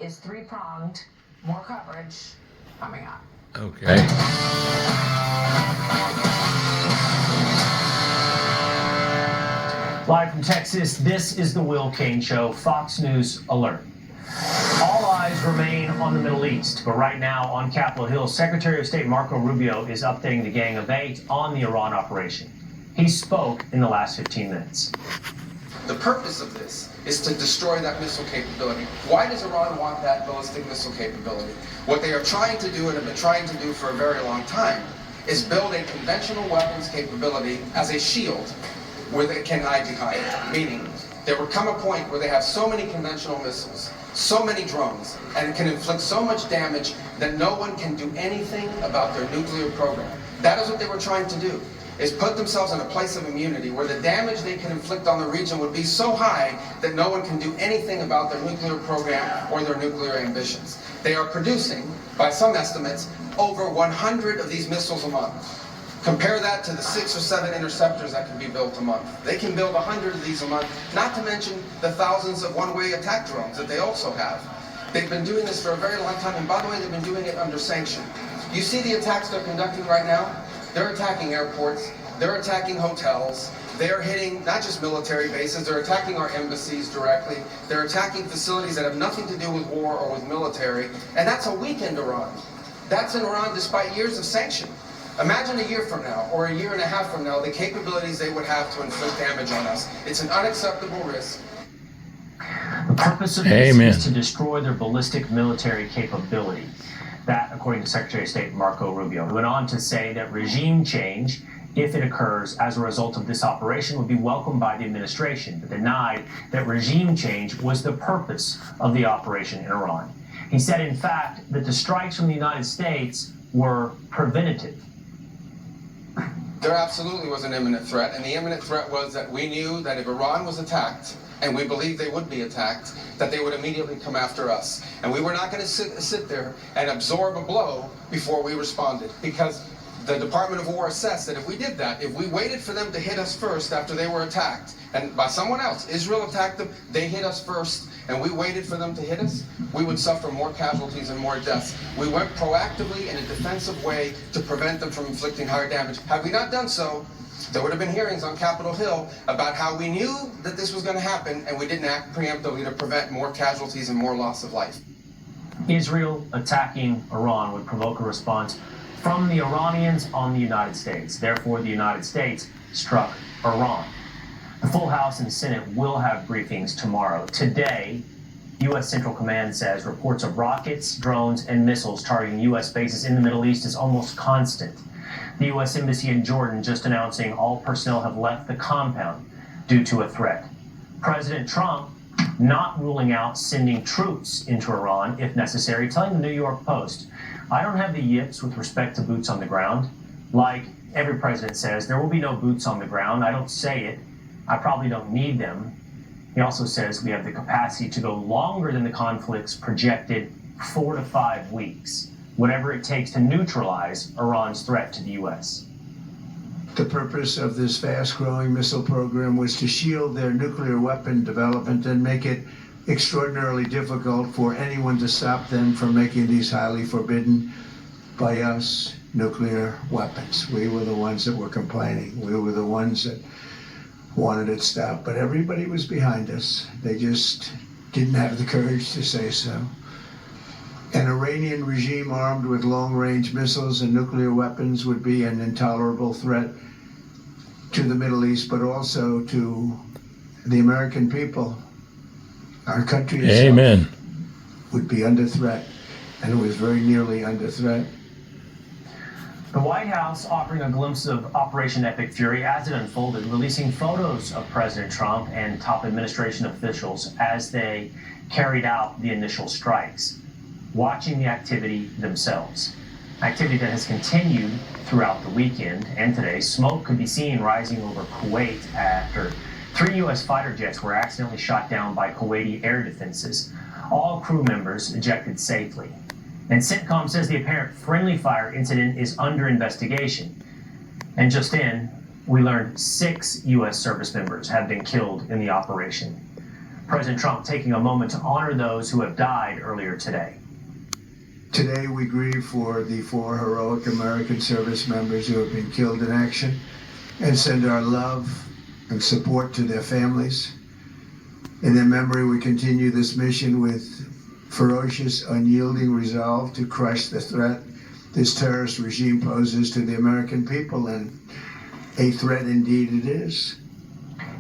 is three-pronged, more coverage coming up. Okay. Live from Texas, this is the Will Cain Show, Fox News Alert. All eyes remain on the Middle East, but right now on Capitol Hill, Secretary of State Marco Rubio is updating the Gang of Eight on the Iran operation. He spoke in the last 15 minutes. The purpose of this is to destroy that missile capability. Why does Iran want that ballistic missile capability? What they are trying to do and have been trying to do for a very long time is build a conventional weapons capability as a shield where they can hide behind it. Meaning, there would come a point where they have so many conventional missiles, so many drones, and it can inflict so much damage that no one can do anything about their nuclear program. That is what they were trying to do, is put themselves in a place of immunity where the damage they can inflict on the region would be so high that no one can do anything about their nuclear program or their nuclear ambitions. They are producing, by some estimates, over 100 of these missiles a month. Compare that to the 6 or 7 interceptors that can be built a month. They can build 100 of these a month, not to mention the thousands of one-way attack drones that they also have. They've been doing this for a very long time, and by the way, they've been doing it under sanction. You see the attacks they're conducting right now? They're attacking airports, they're attacking hotels, they're hitting not just military bases, they're attacking our embassies directly, they're attacking facilities that have nothing to do with war or with military, and that's a weakened Iran. That's in Iran despite years of sanction. Imagine a year from now, or a year and a half from now, the capabilities they would have to inflict damage on us. It's an unacceptable risk. The purpose of this is to destroy their ballistic military capability. That, according to Secretary of State Marco Rubio, who went on to say that regime change, if it occurs as a result of this operation, would be welcomed by the administration, but denied that regime change was the purpose of the operation in Iran. He said, in fact, that the strikes from the United States were preventative. There absolutely was an imminent threat, and the imminent threat was that we knew that if Iran was attacked, and we believed they would be attacked, that they would immediately come after us. And we were not going to sit there and absorb a blow before we responded, because the Department of War assessed that if we did that, if we waited for them to hit us first after they were attacked, and by someone else, Israel attacked them, they hit us first, and we waited for them to hit us, we would suffer more casualties and more deaths. We went proactively in a defensive way to prevent them from inflicting higher damage. Had we not done so, there would have been hearings on Capitol Hill about how we knew that this was going to happen, and we didn't act preemptively to prevent more casualties and more loss of life. Israel attacking Iran would provoke a response from the Iranians on the United States. Therefore, the United States struck Iran. The full House and Senate will have briefings tomorrow. Today, U.S. Central Command says reports of rockets, drones, and missiles targeting U.S. bases in the Middle East is almost constant. The U.S. Embassy in Jordan just announcing all personnel have left the compound due to a threat. President Trump not ruling out sending troops into Iran if necessary, telling the New York Post, "I don't have the yips with respect to boots on the ground. Like every president says, there will be no boots on the ground. I don't say it. I probably don't need them." He also says we have the capacity to go longer than the conflict's projected 4 to 5 weeks, whatever it takes to neutralize Iran's threat to the U.S. The purpose of this fast-growing missile program was to shield their nuclear weapon development and make it extraordinarily difficult for anyone to stop them from making these highly forbidden by us nuclear weapons. We were the ones that were complaining. We were the ones that wanted it stopped, but everybody was behind us. They just didn't have the courage to say so. An Iranian regime armed with long-range missiles and nuclear weapons would be an intolerable threat to the Middle East, but also to the American people. Our country itself would be under threat, and it was very nearly under threat. The White House offering a glimpse of Operation Epic Fury as it unfolded, releasing photos of President Trump and top administration officials as they carried out the initial strikes, watching the activity themselves. Activity that has continued throughout the weekend, and today, smoke could be seen rising over Kuwait after 3 U.S. fighter jets were accidentally shot down by Kuwaiti air defenses. All crew members ejected safely. And CENTCOM says the apparent friendly fire incident is under investigation. And just in, we learned 6 U.S. service members have been killed in the operation. President Trump taking a moment to honor those who have died earlier today. Today we grieve for the 4 heroic American service members who have been killed in action and send our love and support to their families. In their memory, we continue this mission with ferocious, unyielding resolve to crush the threat this terrorist regime poses to the American people, and a threat indeed it is.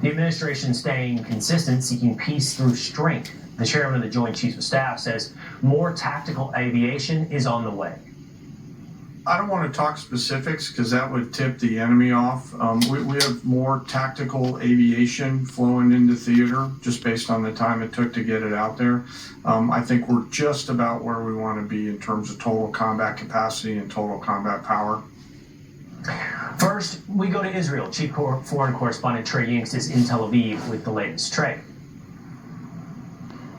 The administration staying consistent, seeking peace through strength. The chairman of the Joint Chiefs of Staff says more tactical aviation is on the way. I don't want to talk specifics because that would tip the enemy off. We have more tactical aviation flowing into theater just based on the time it took to get it out there. I think we're just about where we want to be in terms of total combat capacity and total combat power. First, we go to Israel. Chief Foreign Correspondent Trey Yingst is in Tel Aviv with the latest. Trey.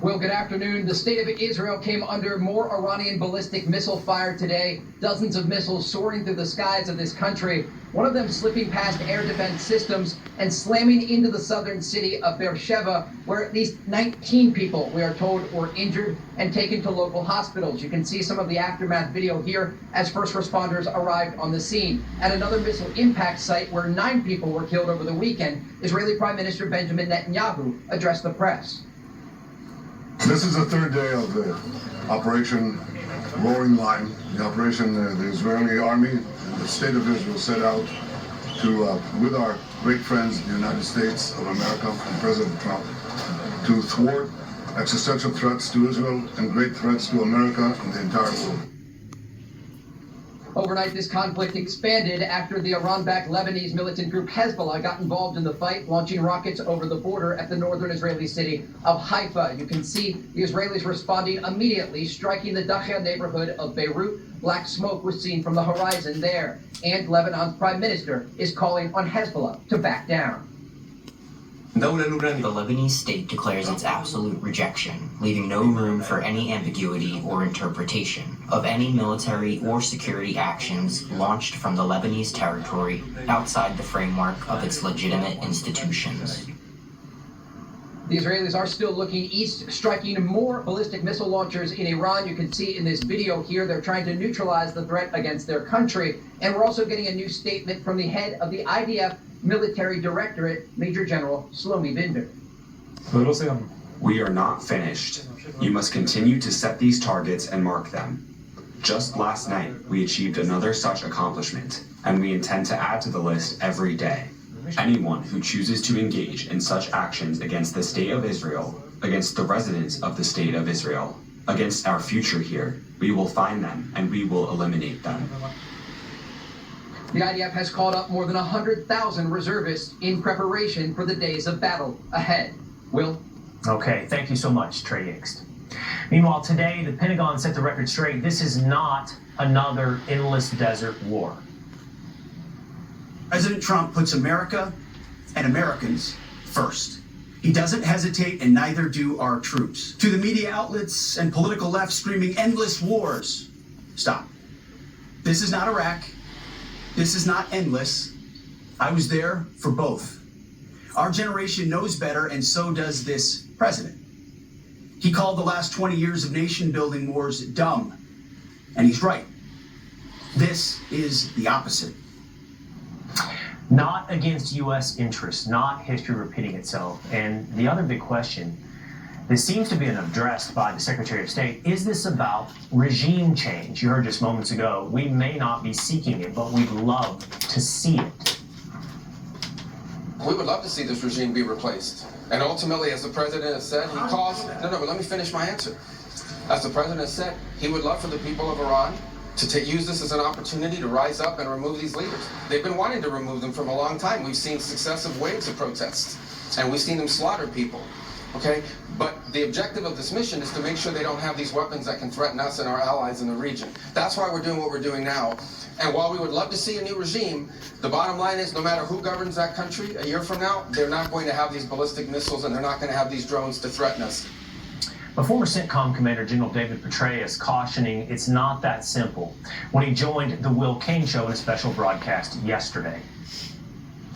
Well, good afternoon. The state of Israel came under more Iranian ballistic missile fire today. Dozens of missiles soaring through the skies of this country. One of them slipping past air defense systems and slamming into the southern city of Beersheba, where at least 19 people, we are told, were injured and taken to local hospitals. You can see some of the aftermath video here as first responders arrived on the scene. At another missile impact site where 9 people were killed over the weekend, Israeli Prime Minister Benjamin Netanyahu addressed the press. This is the 3rd day of the Operation Roaring Lion. The operation, the Israeli army and the state of Israel set out to, with our great friends, the United States of America and President Trump, to thwart existential threats to Israel and great threats to America and the entire world. Overnight, this conflict expanded after the Iran-backed Lebanese militant group Hezbollah got involved in the fight, launching rockets over the border at the northern Israeli city of Haifa. You can see the Israelis responding immediately, striking the Dachia neighborhood of Beirut. Black smoke was seen from the horizon there. And Lebanon's prime minister is calling on Hezbollah to back down. The Lebanese state declares its absolute rejection, leaving no room for any ambiguity or interpretation of any military or security actions launched from the Lebanese territory outside the framework of its legitimate institutions. The Israelis are still looking east, striking more ballistic missile launchers in Iran. You can see in this video here, they're trying to neutralize the threat against their country. And we're also getting a new statement from the head of the IDF Military Directorate, Major General Shlomi Binder. We are not finished. You must continue to set these targets and mark them. Just last night, we achieved another such accomplishment, and we intend to add to the list every day. Anyone who chooses to engage in such actions against the state of Israel, against the residents of the state of Israel, against our future here, we will find them and we will eliminate them. The IDF has called up more than 100,000 reservists in preparation for the days of battle ahead. Will? Okay, thank you so much, Trey Yingst. Meanwhile, today, the Pentagon set the record straight. This is not another endless desert war. President Trump puts America and Americans first. He doesn't hesitate, and neither do our troops. To the media outlets and political left screaming endless wars, stop. This is not Iraq. This is not endless. I was there for both. Our generation knows better, and so does this president. He called the last 20 years of nation-building wars dumb, and he's right. This is the opposite. Not against U.S. interests, not history repeating itself. And the other big question, this seems to be addressed by the Secretary of State, is this about regime change? You heard just moments ago, we may not be seeking it, but we'd love to see it. We would love to see this regime be replaced. And ultimately, as the president has said, he calls... No, but let me finish my answer. As the president has said, he would love for the people of Iran to use this as an opportunity to rise up and remove these leaders. They've been wanting to remove them from a long time. We've seen successive waves of protests, and we've seen them slaughter people. Okay, but the objective of this mission is to make sure they don't have these weapons that can threaten us and our allies in the region. That's why we're doing what we're doing now. And while we would love to see a new regime, the bottom line is no matter who governs that country a year from now, they're not going to have these ballistic missiles and they're not going to have these drones to threaten us. But former CENTCOM Commander General David Petraeus cautioning it's not that simple when he joined the Will Cain Show in a special broadcast yesterday.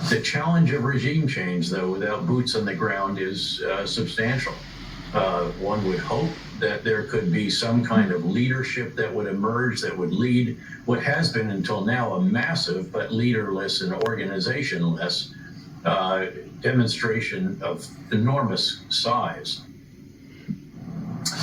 The challenge of regime change, though, without boots on the ground is substantial. one would hope that there could be some kind of leadership that would emerge that would lead what has been until now a massive but leaderless and organizationless demonstration of enormous size.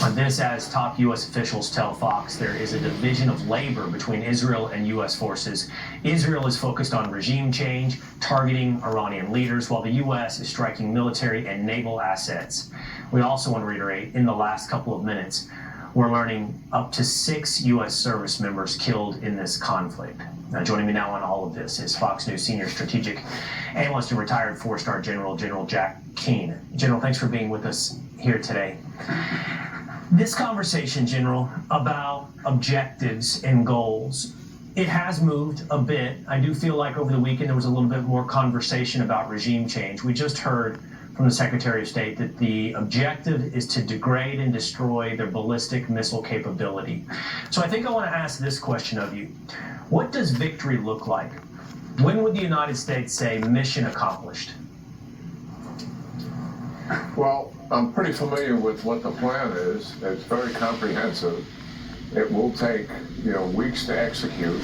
On this, as top U.S. officials tell Fox, there is a division of labor between Israel and U.S. forces. Israel is focused on regime change, targeting Iranian leaders, while the U.S. is striking military and naval assets. We also want to reiterate, in the last couple of minutes, we're learning up to 6 U.S. service members killed in this conflict. Now, joining me now on all of this is Fox News senior strategic analyst and retired 4-star General Jack Keane. General, thanks for being with us here today. This conversation, General, about objectives and goals, it has moved a bit. I do feel like over the weekend there was a little bit more conversation about regime change. We just heard from the Secretary of State that the objective is to degrade and destroy their ballistic missile capability. So I think I want to ask this question of you. What does victory look like? When would the United States say mission accomplished? Well, I'm pretty familiar with what the plan is. It's very comprehensive. It will take, weeks to execute.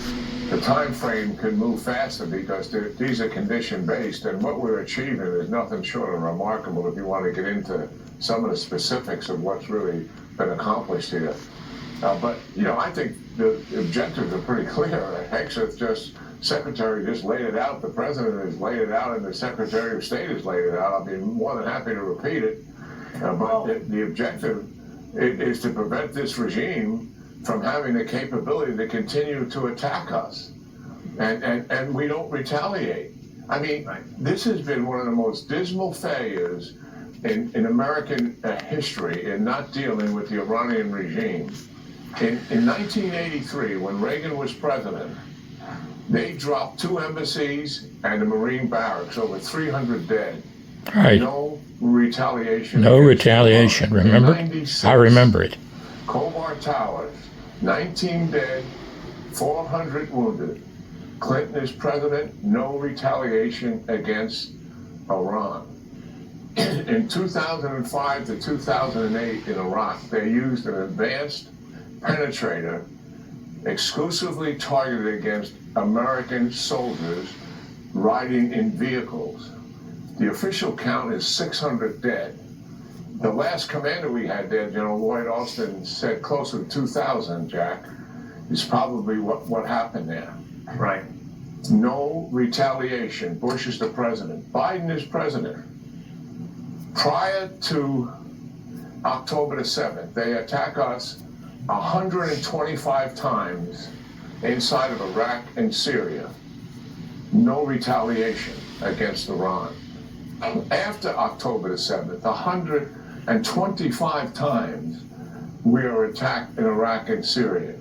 The time frame can move faster because these are condition-based, and what we're achieving is nothing short of remarkable if you want to get into some of the specifics of what's really been accomplished here. But I think the objectives are pretty clear. Secretary just laid it out, the President has laid it out, and the Secretary of State has laid it out. I'll be more than happy to repeat it. But the objective is to prevent this regime from having the capability to continue to attack us. And we don't retaliate. I mean, this has been one of the most dismal failures in American history in not dealing with the Iranian regime. In 1983, when Reagan was president, they dropped 2 embassies and a Marine barracks, over 300 dead. Right. No retaliation. No retaliation, remember? I remember it. Kobar Towers, 19 dead, 400 wounded. Clinton is president, no retaliation against Iran. In 2005 to 2008 in Iraq, they used an advanced penetrator exclusively targeted against American soldiers riding in vehicles. The official count is 600 dead. The last commander we had there, General Lloyd Austin, said closer to 2,000, Jack, is probably what happened there. Right. No retaliation. Bush is the president. Biden is president. Prior to October the 7th, they attack us 125 times inside of Iraq and Syria. No retaliation against Iran. After October the 7th, 125 times we are attacked in Iraq and Syria.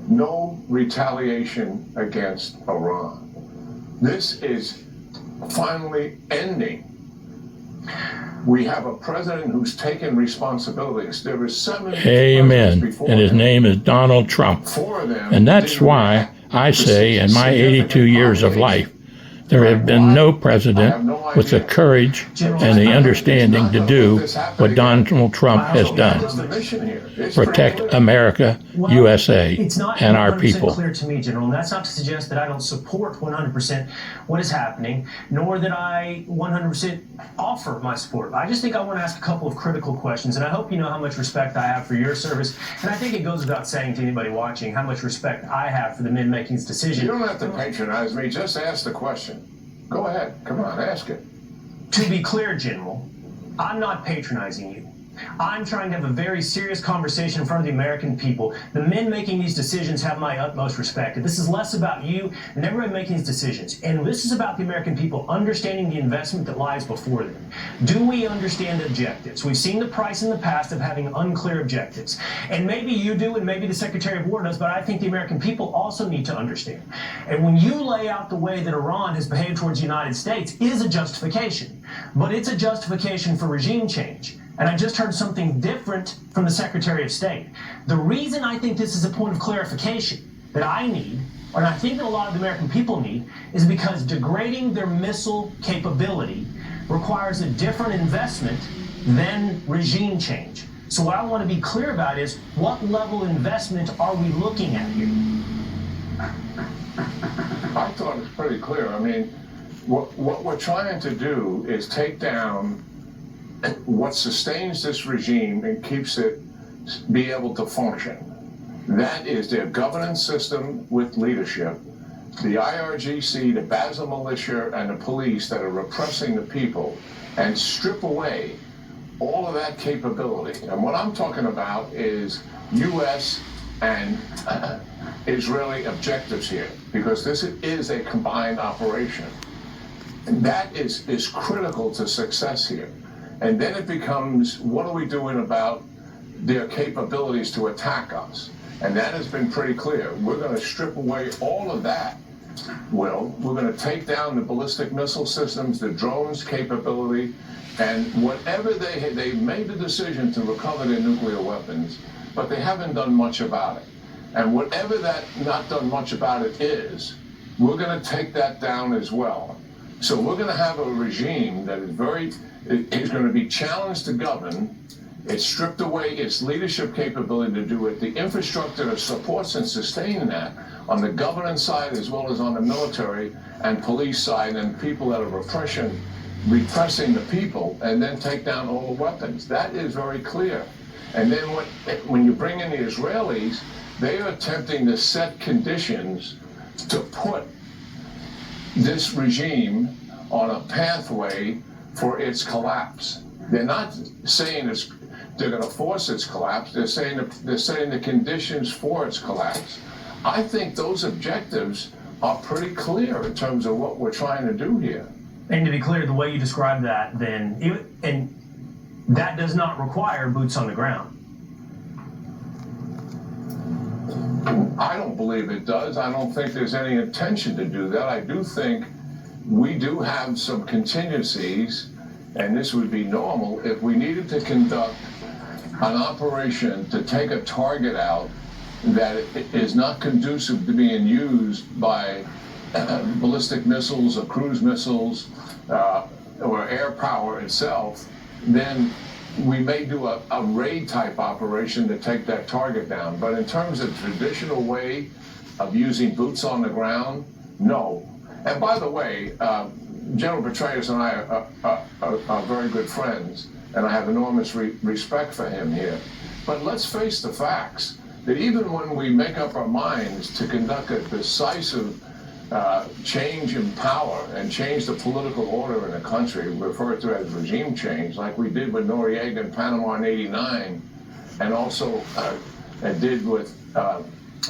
No retaliation against Iran. This is finally ending. We have a president who's taken responsibilities. There were 7 Amen. And his name is Donald Trump. 4 of them. And that's why I say in my 82 years of life, there have been no president with the courage and the understanding to do what Donald Trump has done. Protect America, USA, and our people. It's clear to me, General, and that's not to suggest that I don't support 100% what is happening, nor that I 100% offer my support. I just think I want to ask a couple of critical questions, and I hope you know how much respect I have for your service, and I think it goes without saying to anybody watching how much respect I have for the men making this decision. You don't have to patronize me, just ask the question. Go ahead, come on, ask it. To be clear, General, I'm not patronizing you. I'm trying to have a very serious conversation in front of the American people. The men making these decisions have my utmost respect. This is less about you and everybody making these decisions. And this is about the American people understanding the investment that lies before them. Do we understand the objectives? We've seen the price in the past of having unclear objectives. And maybe you do, and maybe the Secretary of War does, but I think the American people also need to understand. And when you lay out the way that Iran has behaved towards the United States is a justification, but it's a justification for regime change. And I just heard something different from the Secretary of State. The reason I think this is a point of clarification that I need, and I think that a lot of the American people need, is because degrading their missile capability requires a different investment than regime change. So what I want to be clear about is what level of investment are we looking at here? I thought it's pretty clear. I mean, what we're trying to do is take down what sustains this regime and keeps it be able to function. That is their governance system with leadership, the IRGC, the Basel militia, and the police that are repressing the people, and strip away all of that capability. And what I'm talking about is U.S. and Israeli objectives here, because this is a combined operation. And that is critical to success here. And then it becomes, what are we doing about their capabilities to attack us? And that has been pretty clear. We're going to strip away all of that. Well, we're going to take down the ballistic missile systems, the drones capability, and whatever they made the decision to recover their nuclear weapons, but they haven't done much about it. And whatever that not done much about it is, we're going to take that down as well. So we're going to have a regime that is going to be challenged to govern. It's stripped away its leadership capability to do it, the infrastructure that supports and sustains that on the governance side as well as on the military and police side, and people that are repressing the people, and then take down all the weapons. That is very clear. And then when you bring in the Israelis, they are attempting to set conditions to put this regime on a pathway for its collapse. They're not saying they're going to force its collapse. They're saying the conditions for its collapse. I think those objectives are pretty clear in terms of what we're trying to do here. And to be clear, the way you describe that, then, and that does not require boots on the ground. I don't believe it does. I don't think there's any intention to do that. I do think we do have some contingencies, and this would be normal if we needed to conduct an operation to take a target out that is not conducive to being used by ballistic missiles or cruise missiles or air power itself. Then we may do a raid type operation to take that target down. But in terms of traditional way of using boots on the ground, no. And by the way, General Petraeus and I are very good friends, and I have enormous respect for him here. But let's face the facts, that even when we make up our minds to conduct a decisive change in power and change the political order in a country, referred to as regime change, like we did with Noriega in Panama in '89, and also did with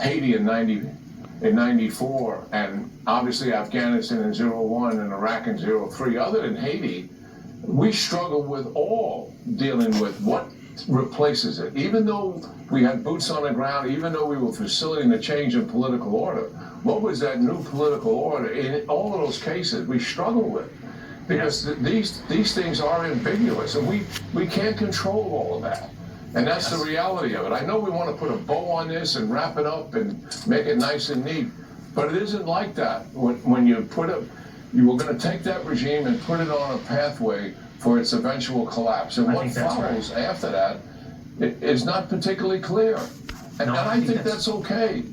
Haiti in '94, and obviously Afghanistan in '01 and Iraq in '03. Other than Haiti, we struggle with all dealing with what replaces it. Even though we had boots on the ground, even though we were facilitating the change in political order, what was that new political order? In all of those cases, we struggle with, because these things are ambiguous, and we can't control all of that. And that's the reality of it. I know we want to put a bow on this and wrap it up and make it nice and neat, but it isn't like that. When you you were going to take that regime and put it on a pathway for its eventual collapse. And what follows after that is not particularly clear. And I think that's okay.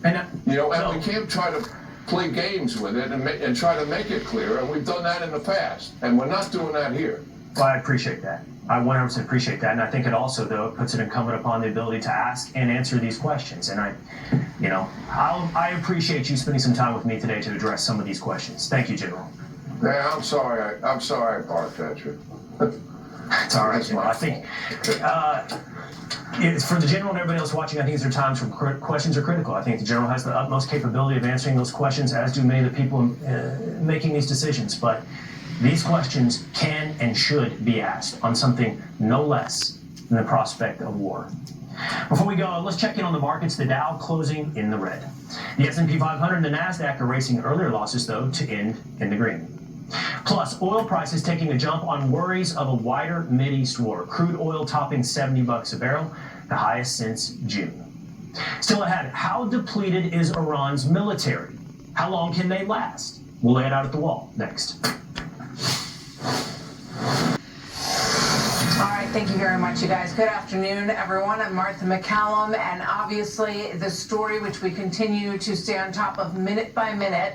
And we can't try to play games with it and try to make it clear. And we've done that in the past, and we're not doing that here. Well, I appreciate that. I 100% appreciate that. And I think it also, though, puts it incumbent upon the ability to ask and answer these questions. And I appreciate you spending some time with me today to address some of these questions. Thank you, General. Yeah, I'm sorry I barked at you. It's all right, General. I think for the General and everybody else watching, I think there are times when questions are critical. I think the General has the utmost capability of answering those questions, as do many of the people making these decisions. But these questions can and should be asked on something no less than the prospect of war. Before we go, let's check in on the markets. The Dow closing in the red. The S&P 500 and the NASDAQ are racing earlier losses, though, to end in the green. Plus, oil prices taking a jump on worries of a wider Mideast war. Crude oil topping $70 a barrel, the highest since June. Still ahead, how depleted is Iran's military? How long can they last? We'll lay it out at the wall next. Thank you very much, you guys. Good afternoon, everyone. I'm Martha McCallum, and obviously the story which we continue to stay on top of minute by minute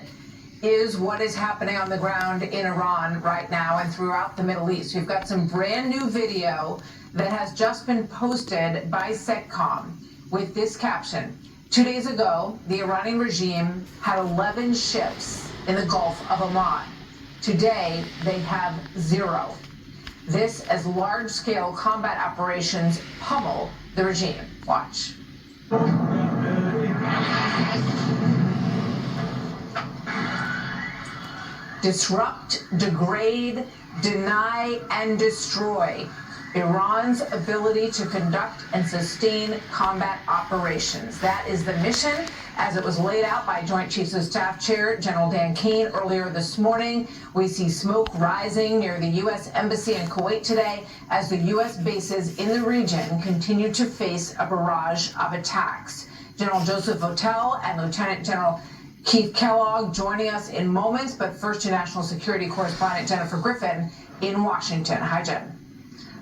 is what is happening on the ground in Iran right now and throughout the Middle East. We've got some brand new video that has just been posted by CENTCOM with this caption. 2 days ago, the Iranian regime had 11 ships in the Gulf of Oman. Today, they have 0. This as large-scale combat operations pummel the regime. Watch. Disrupt, degrade, deny, and destroy Iran's ability to conduct and sustain combat operations. That is the mission as it was laid out by Joint Chiefs of Staff Chair General Dan Keane earlier this morning. We see smoke rising near the U.S. Embassy in Kuwait today as the U.S. bases in the region continue to face a barrage of attacks. General Joseph Votel and Lieutenant General Keith Kellogg joining us in moments, but first to national security correspondent Jennifer Griffin in Washington. Hi, Jen.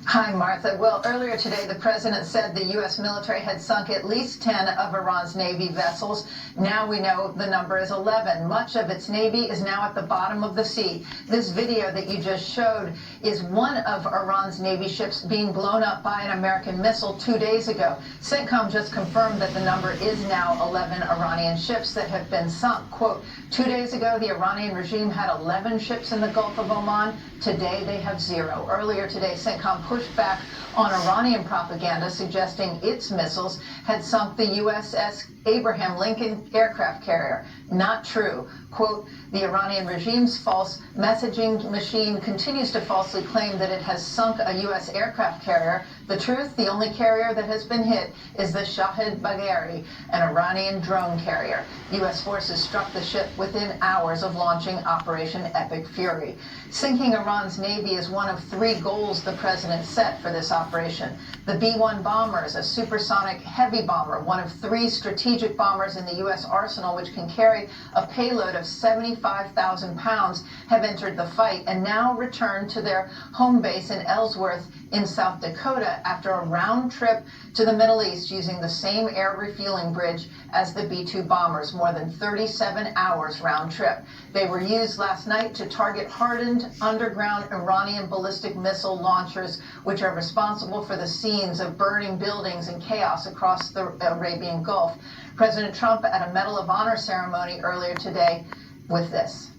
Hi, Martha. Well, earlier today, the president said the U.S. military had sunk at least 10 of Iran's Navy vessels. Now we know the number is 11. Much of its Navy is now at the bottom of the sea. This video that you just showed is one of Iran's Navy ships being blown up by an American missile 2 days ago. CENTCOM just confirmed that the number is now 11 Iranian ships that have been sunk. Quote, 2 days ago, the Iranian regime had 11 ships in the Gulf of Oman. Today, they have 0. Earlier today, CENTCOM pushed back on Iranian propaganda suggesting its missiles had sunk the USS Abraham Lincoln aircraft carrier. Not true. Quote, the Iranian regime's false messaging machine continues to falsely claim that it has sunk a U.S. aircraft carrier. The truth, the only carrier that has been hit is the Shahid Bagheri, an Iranian drone carrier. U.S. forces struck the ship within hours of launching Operation Epic Fury. Sinking Iran's Navy is one of 3 goals the president set for this operation. The B-1 bombers, a supersonic heavy bomber, one of 3 strategic bombers in the U.S. arsenal which can carry a payload of 75,000 pounds, have entered the fight and now return to their home base in Ellsworth in South Dakota after a round trip to the Middle East using the same air refueling bridge as the B-2 bombers, more than 37 hours round trip. They were used last night to target hardened underground Iranian ballistic missile launchers, which are responsible for the scenes of burning buildings and chaos across the Arabian Gulf. President Trump at a Medal of Honor ceremony earlier today with this.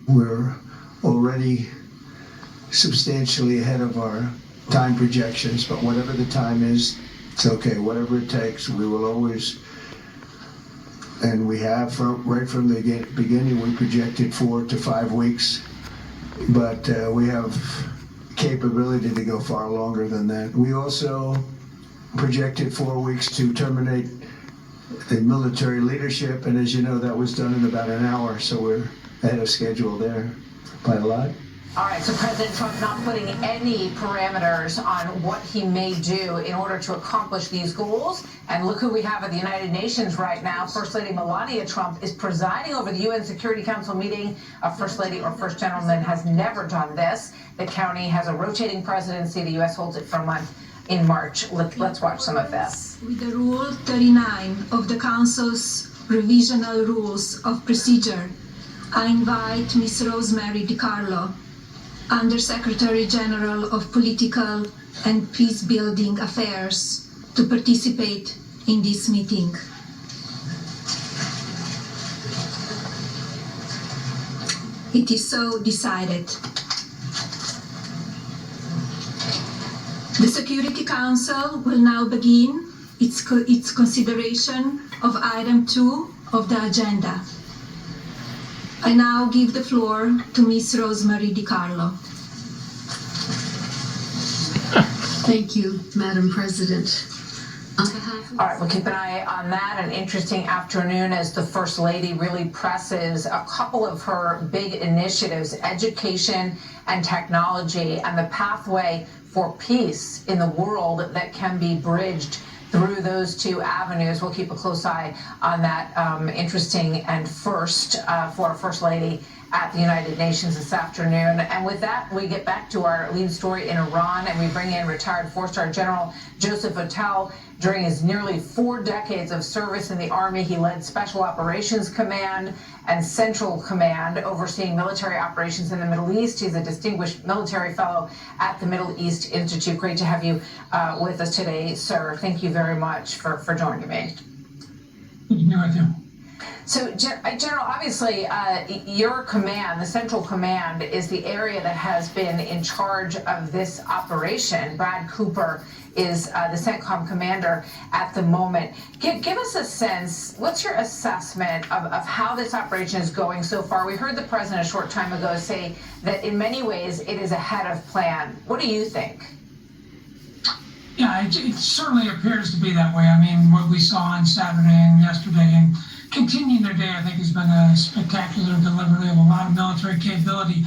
We're already substantially ahead of our time projections, but whatever the time is, it's okay. Whatever it takes, we will always, and we have right from the beginning, we projected 4 to 5 weeks, but we have capability to go far longer than that. We also projected 4 weeks to terminate the military leadership, and as you know, that was done in about an hour, so we're ahead of schedule there by a lot. All right, so President Trump not putting any parameters on what he may do in order to accomplish these goals. And look who we have at the United Nations right now. First Lady Melania Trump is presiding over the UN Security Council meeting. A First Lady or First Gentleman has never done this. The county has a rotating presidency. The U.S. holds it for a month in March. Let's watch some of this. With the Rule 39 of the Council's Revisional Rules of Procedure, I invite Ms. Rosemary DiCarlo, Undersecretary General of Political and Peace-Building Affairs, to participate in this meeting. It is so decided. The Security Council will now begin its consideration of item 2 of the agenda. I now give the floor to Ms. Rosemary DiCarlo. Thank you, Madam President. On behalf of... All right, we'll keep an eye on that. An interesting afternoon as the First Lady really presses a couple of her big initiatives, education and technology, and the pathway for peace in the world that can be bridged through those 2 avenues. We'll keep a close eye on that interesting and first for First Lady at the United Nations this afternoon. And with that, we get back to our lead story in Iran, and we bring in retired 4-star General Joseph Votel. During his nearly 4 decades of service in the Army, he led Special Operations Command and Central Command, overseeing military operations in the Middle East. He's a distinguished military fellow at the Middle East Institute. Great to have you with us today, sir. Thank you very much for joining me. Good to be with you. So, General, obviously, your command, the Central Command, is the area that has been in charge of this operation. Brad Cooper is the CENTCOM commander at the moment. Give us a sense, what's your assessment of how this operation is going so far? We heard the president a short time ago say that in many ways it is ahead of plan. What do you think? Yeah, it certainly appears to be that way. I mean, what we saw on Saturday and yesterday and continuing today, I think, has been a spectacular delivery of a lot of military capability,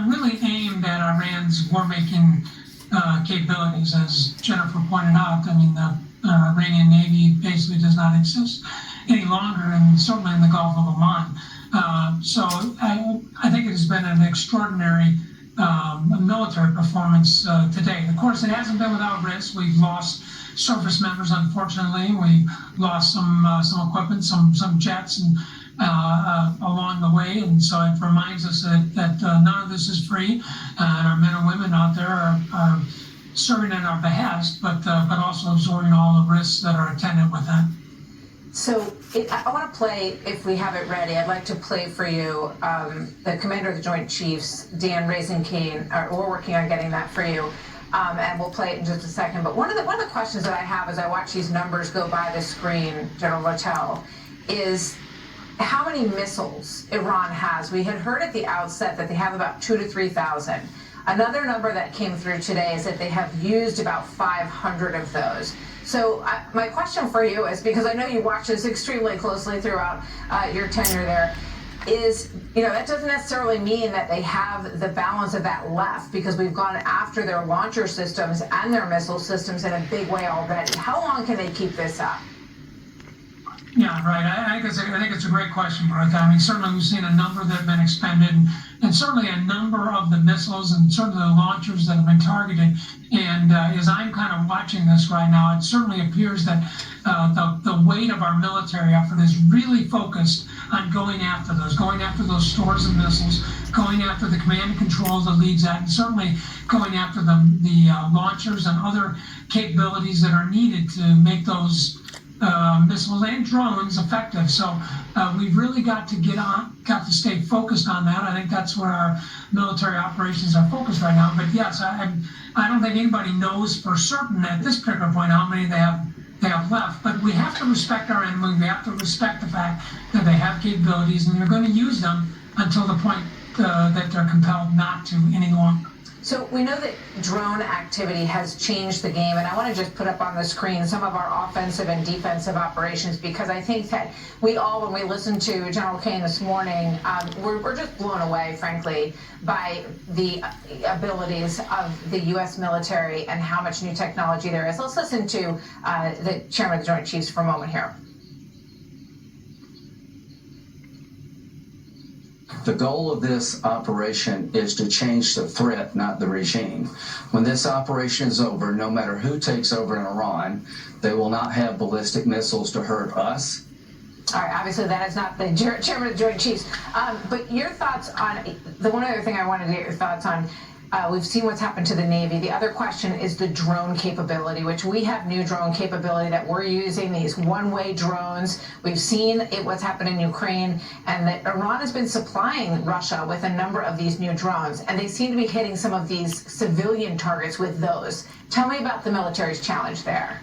really aimed at Iran's war-making capabilities. As Jennifer pointed out, I mean, the Iranian Navy basically does not exist any longer, and certainly in the Gulf of Oman. So I think it has been an extraordinary military performance today. Of course, it hasn't been without risk. We've lost surface members, unfortunately. We lost some equipment, some jets, and along the way, and so it reminds us that none of this is free, and our men and women out there are serving at our behest, but also absorbing all the risks that are attendant with that. So I want to play, if we have it ready, I'd like to play for you the Commander of the Joint Chiefs, Dan Raising-Kane. We're working on getting that for you. And we'll play it in just a second. But one of the questions that I have as I watch these numbers go by the screen, General Votel, is how many missiles Iran has. We had heard at the outset that they have about 2,000 to 3,000. Another number that came through today is that they have used about 500 of those. So my question for you is, because I know you watch this extremely closely throughout your tenure there, is, that doesn't necessarily mean that they have the balance of that left, because we've gone after their launcher systems and their missile systems in a big way already. How long can they keep this up? Yeah, right. I think it's a great question, Bertha. I mean, certainly we've seen a number that have been expended, and certainly a number of the missiles and certainly the launchers that have been targeted. And as I'm kind of watching this right now, it certainly appears that the weight of our military effort is really focused on going after those stores of missiles, going after the command and control that leads that, and certainly going after the launchers and other capabilities that are needed to make those missiles and drones effective. So we've really got to stay focused on that. I think that's where our military operations are focused right now. But yes, I don't think anybody knows for certain at this particular point how many they have left. But we have to respect our enemy. We have to respect the fact that they have capabilities, and they're going to use them until the point that they're compelled not to any longer. So we know that drone activity has changed the game, and I want to just put up on the screen some of our offensive and defensive operations, because I think that we all, when we listened to General Kane this morning, we're just blown away, frankly, by the abilities of the U.S. military and how much new technology there is. Let's listen to the Chairman of the Joint Chiefs for a moment here. The goal of this operation is to change the threat, not the regime. When this operation is over, no matter who takes over in Iran, they will not have ballistic missiles to hurt us. All right, obviously that is not the Chairman of the Joint Chiefs. But your thoughts on, the one other thing I wanted to get your thoughts on, we've seen what's happened to the Navy. The other question is the drone capability, which we have new drone capability that we're using, these one-way drones. We've seen what's happened in Ukraine, and that Iran has been supplying Russia with a number of these new drones, and they seem to be hitting some of these civilian targets with those. Tell me about the military's challenge there.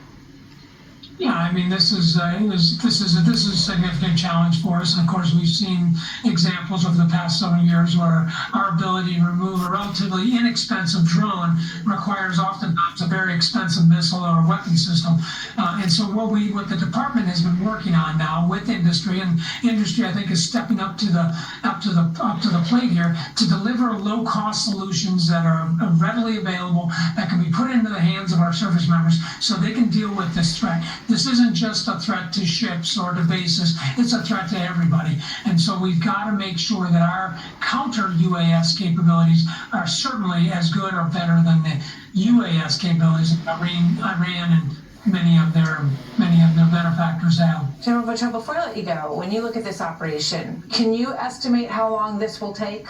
Yeah, I mean, this is a significant challenge for us. And of course, we've seen examples over the past several years where our ability to remove a relatively inexpensive drone requires oftentimes a very expensive missile or weapon system. And so what the department has been working on now with industry, and industry I think is stepping up to the plate here to deliver low-cost solutions that are readily available, that can be put into the hands of our service members so they can deal with this threat. This isn't just a threat to ships or to bases, it's a threat to everybody. And so we've got to make sure that our counter-UAS capabilities are certainly as good or better than the UAS capabilities Iran and many of their benefactors have. General Votel, before I let you go, when you look at this operation, can you estimate how long this will take?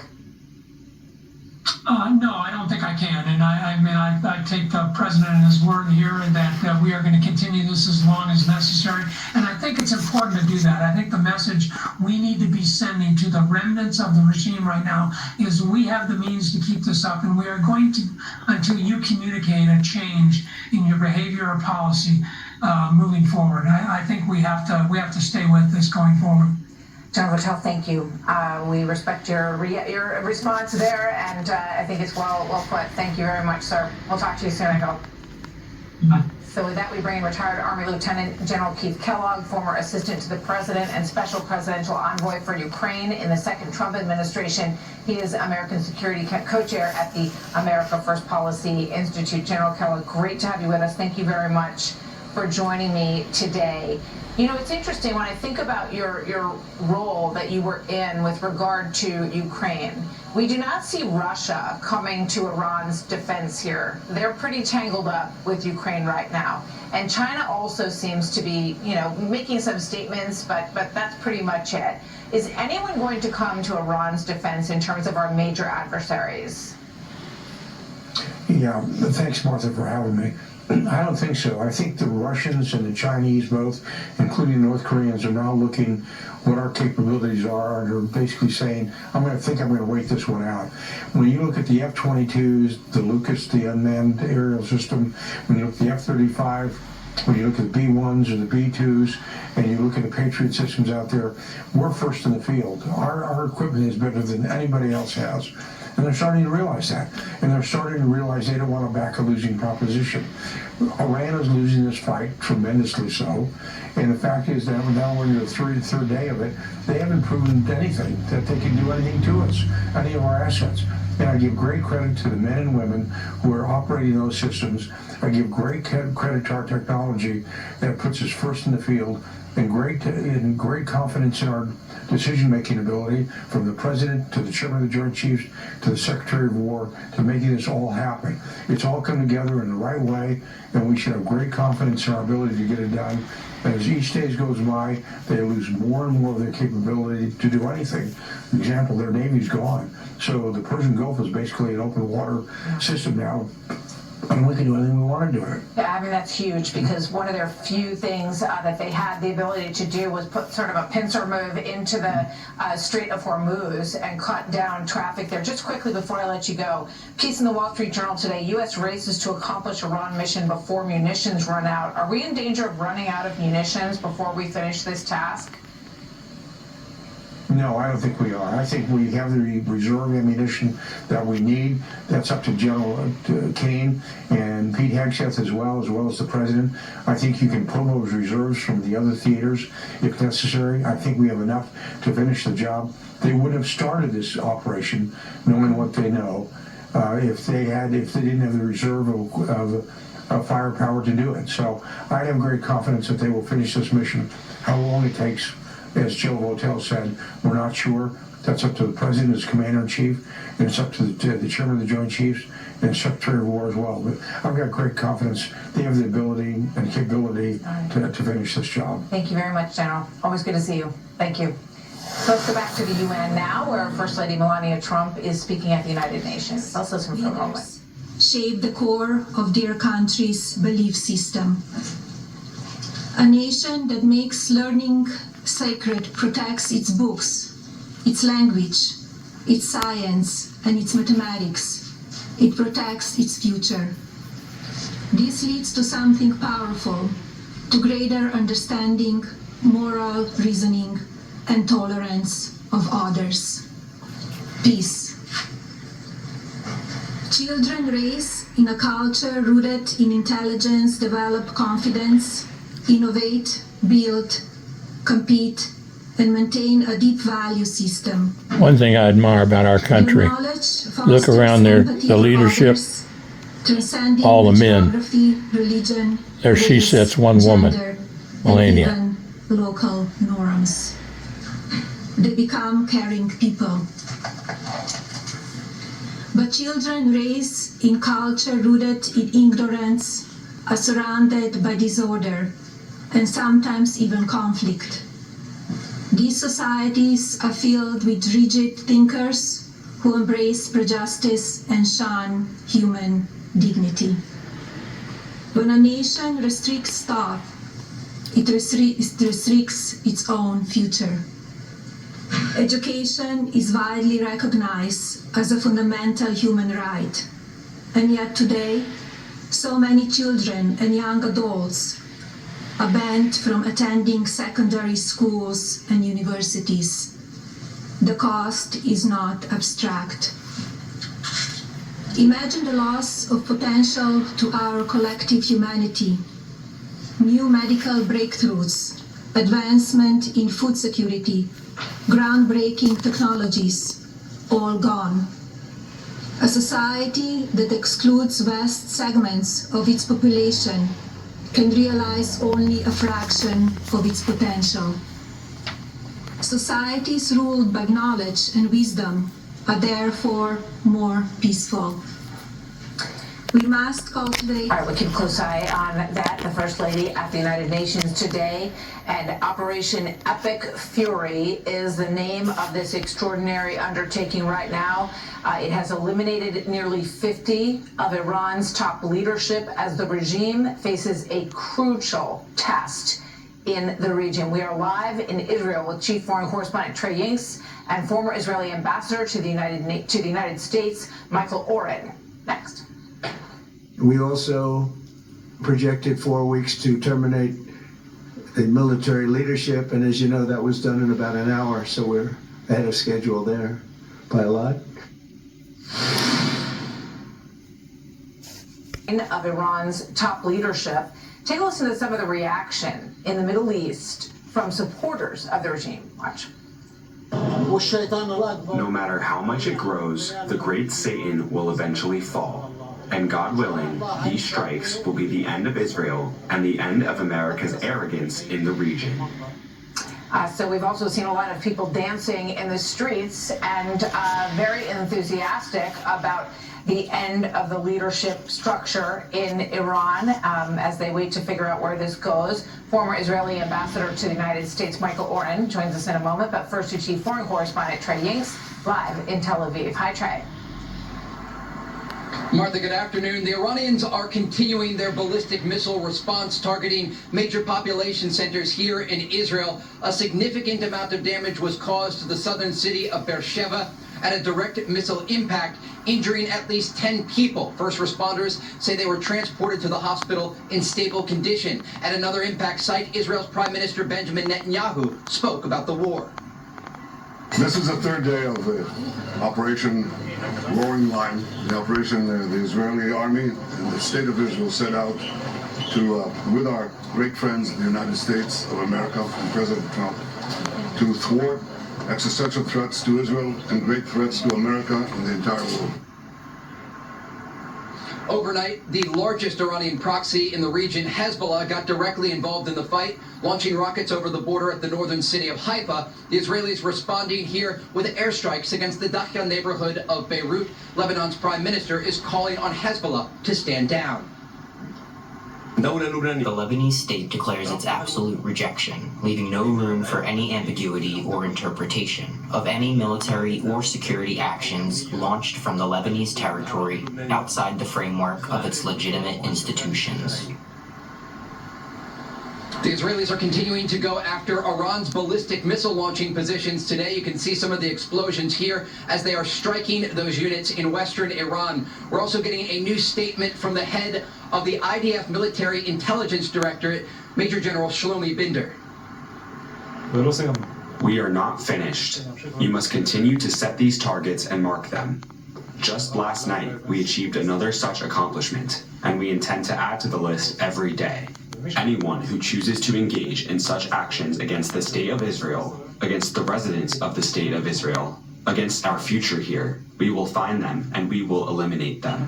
No, I don't think I can. And I take the president at his word here and that we are going to continue this as long as necessary. And I think it's important to do that. I think the message we need to be sending to the remnants of the regime right now is we have the means to keep this up, and we are going to, until you communicate a change in your behavior or policy moving forward. I think we have to stay with this going forward. General Votel, thank you. We respect your response there, and I think it's well put. Thank you very much, sir. We'll talk to you soon, I hope. Bye. So with that, we bring in retired Army Lieutenant General Keith Kellogg, former assistant to the president and special presidential envoy for Ukraine in the second Trump administration. He is American Security co-chair at the America First Policy Institute. General Kellogg, great to have you with us. Thank you very much for joining me today. You know, it's interesting when I think about your role that you were in with regard to Ukraine. We do not see Russia coming to Iran's defense here. They're pretty tangled up with Ukraine right now. And China also seems to be, you know, making some statements, but that's pretty much it. Is anyone going to come to Iran's defense in terms of our major adversaries? Yeah, thanks, Martha, for having me. I don't think so. I think the Russians and the Chinese both, including the North Koreans, are now looking what our capabilities are and are basically saying, I'm going to wait this one out. When you look at the F-22s, the Lucas, the unmanned aerial system, when you look at the F-35, when you look at the B-1s or the B-2s, and you look at the Patriot systems out there, we're first in the field. Our equipment is better than anybody else has. And they're starting to realize that. And they're starting to realize they don't want to back a losing proposition. Iran is losing this fight, tremendously so. And the fact is that now we're in the third day of it. They haven't proven anything, that they can do anything to us, any of our assets. And I give great credit to the men and women who are operating those systems. I give great credit to our technology that puts us first in the field, and great confidence in our decision-making ability, from the president to the chairman of the Joint Chiefs to the Secretary of War, to making this all happen. It's all come together in the right way, and we should have great confidence in our ability to get it done. And as each day goes by, they lose more and more of their capability to do anything. For example, their Navy's gone. So the Persian Gulf is basically an open water system now. And we can do anything we want to do it. Yeah, I mean, that's huge, because one of their few things that they had the ability to do was put sort of a pincer move into the Strait of Hormuz and cut down traffic there. Just quickly before I let you go, piece in the Wall Street Journal today, U.S. races to accomplish Iran mission before munitions run out. Are we in danger of running out of munitions before we finish this task? No, I don't think we are. I think we have the reserve ammunition that we need. That's up to General Kane and Pete Hegseth as well as the president. I think you can pull those reserves from the other theaters if necessary. I think we have enough to finish the job. They wouldn't have started this operation knowing what they know if they didn't have the reserve of firepower to do it. So I have great confidence that they will finish this mission. How long it takes, as Joe Votel said, we're not sure. That's up to the president as commander-in-chief, and it's up to the chairman of the Joint Chiefs and Secretary of War as well. But I've got great confidence they have the ability and capability to finish this job. Thank you very much, General. Always good to see you. Thank you. So let's go back to the UN now, where First Lady Melania Trump is speaking at the United Nations. Let's listen for a moment. Shape the core of their country's belief system. A nation that makes learning sacred protects its books, its language, its science, and its mathematics. It protects its future. This leads to something powerful, to greater understanding, moral reasoning, and tolerance of others. Peace. Children raised in a culture rooted in intelligence develop confidence, innovate, build, compete, and maintain a deep value system. One thing I admire about our country, look around there, the leadership, all the men, religion, there she sits, one woman. millennia. and even local norms. They become caring people. But children raised in culture rooted in ignorance are surrounded by disorder and sometimes even conflict. These societies are filled with rigid thinkers who embrace prejudice and shun human dignity. When a nation restricts thought, it restricts its own future. Education is widely recognized as a fundamental human right, and yet today, so many children and young adults are banned from attending secondary schools and universities. The cost is not abstract. Imagine the loss of potential to our collective humanity. New medical breakthroughs, advancement in food security, groundbreaking technologies, all gone. A society that excludes vast segments of its population can realize only a fraction of its potential. Societies ruled by knowledge and wisdom are therefore more peaceful. We must cultivate. All right, we'll keep a close eye on that. The First Lady at the United Nations today, and Operation Epic Fury is the name of this extraordinary undertaking right now. It has eliminated nearly 50 of Iran's top leadership as the regime faces a crucial test in the region. We are live in Israel with Chief Foreign Correspondent Trey Yingst and former Israeli Ambassador to the United States, Michael Oren. Next. We also projected 4 weeks to terminate the military leadership, and as you know, that was done in about an hour, so we're ahead of schedule there by a lot. Of Iran's top leadership. Take a listen to some of the reaction in the Middle East from supporters of the regime. Watch. No matter how much it grows, the great Satan will eventually fall. And God willing, these strikes will be the end of Israel and the end of America's arrogance in the region. So we've also seen a lot of people dancing in the streets and very enthusiastic about the end of the leadership structure in Iran as they wait to figure out where this goes. Former Israeli Ambassador to the United States, Michael Oren, joins us in a moment. But first, to Chief Foreign Correspondent Trey Yingst, live in Tel Aviv. Hi, Trey. Martha, good afternoon. The Iranians are continuing their ballistic missile response, targeting major population centers here in Israel. A significant amount of damage was caused to the southern city of Beersheba at a direct missile impact, injuring at least 10 people. First responders say they were transported to the hospital in stable condition. At another impact site, Israel's Prime Minister Benjamin Netanyahu spoke about the war. This is the third day of the Operation Roaring Lion. The operation the Israeli army and the state of Israel set out to, with our great friends, the United States of America and President Trump, to thwart existential threats to Israel and great threats to America and the entire world. Overnight, the largest Iranian proxy in the region, Hezbollah, got directly involved in the fight, launching rockets over the border at the northern city of Haifa. The Israelis responding here with airstrikes against the Dakhya neighborhood of Beirut. Lebanon's prime minister is calling on Hezbollah to stand down. The Lebanese state declares its absolute rejection, leaving no room for any ambiguity or interpretation of any military or security actions launched from the Lebanese territory outside the framework of its legitimate institutions. The Israelis are continuing to go after Iran's ballistic missile launching positions today. You can see some of the explosions here as they are striking those units in western Iran. We're also getting a new statement from the head of the IDF Military Intelligence Directorate, Major General Shlomi Binder. We are not finished. You must continue to set these targets and mark them. Just last night, we achieved another such accomplishment, and we intend to add to the list every day. Anyone who chooses to engage in such actions against the state of Israel, against the residents of the state of Israel, against our future here, we will find them and we will eliminate them.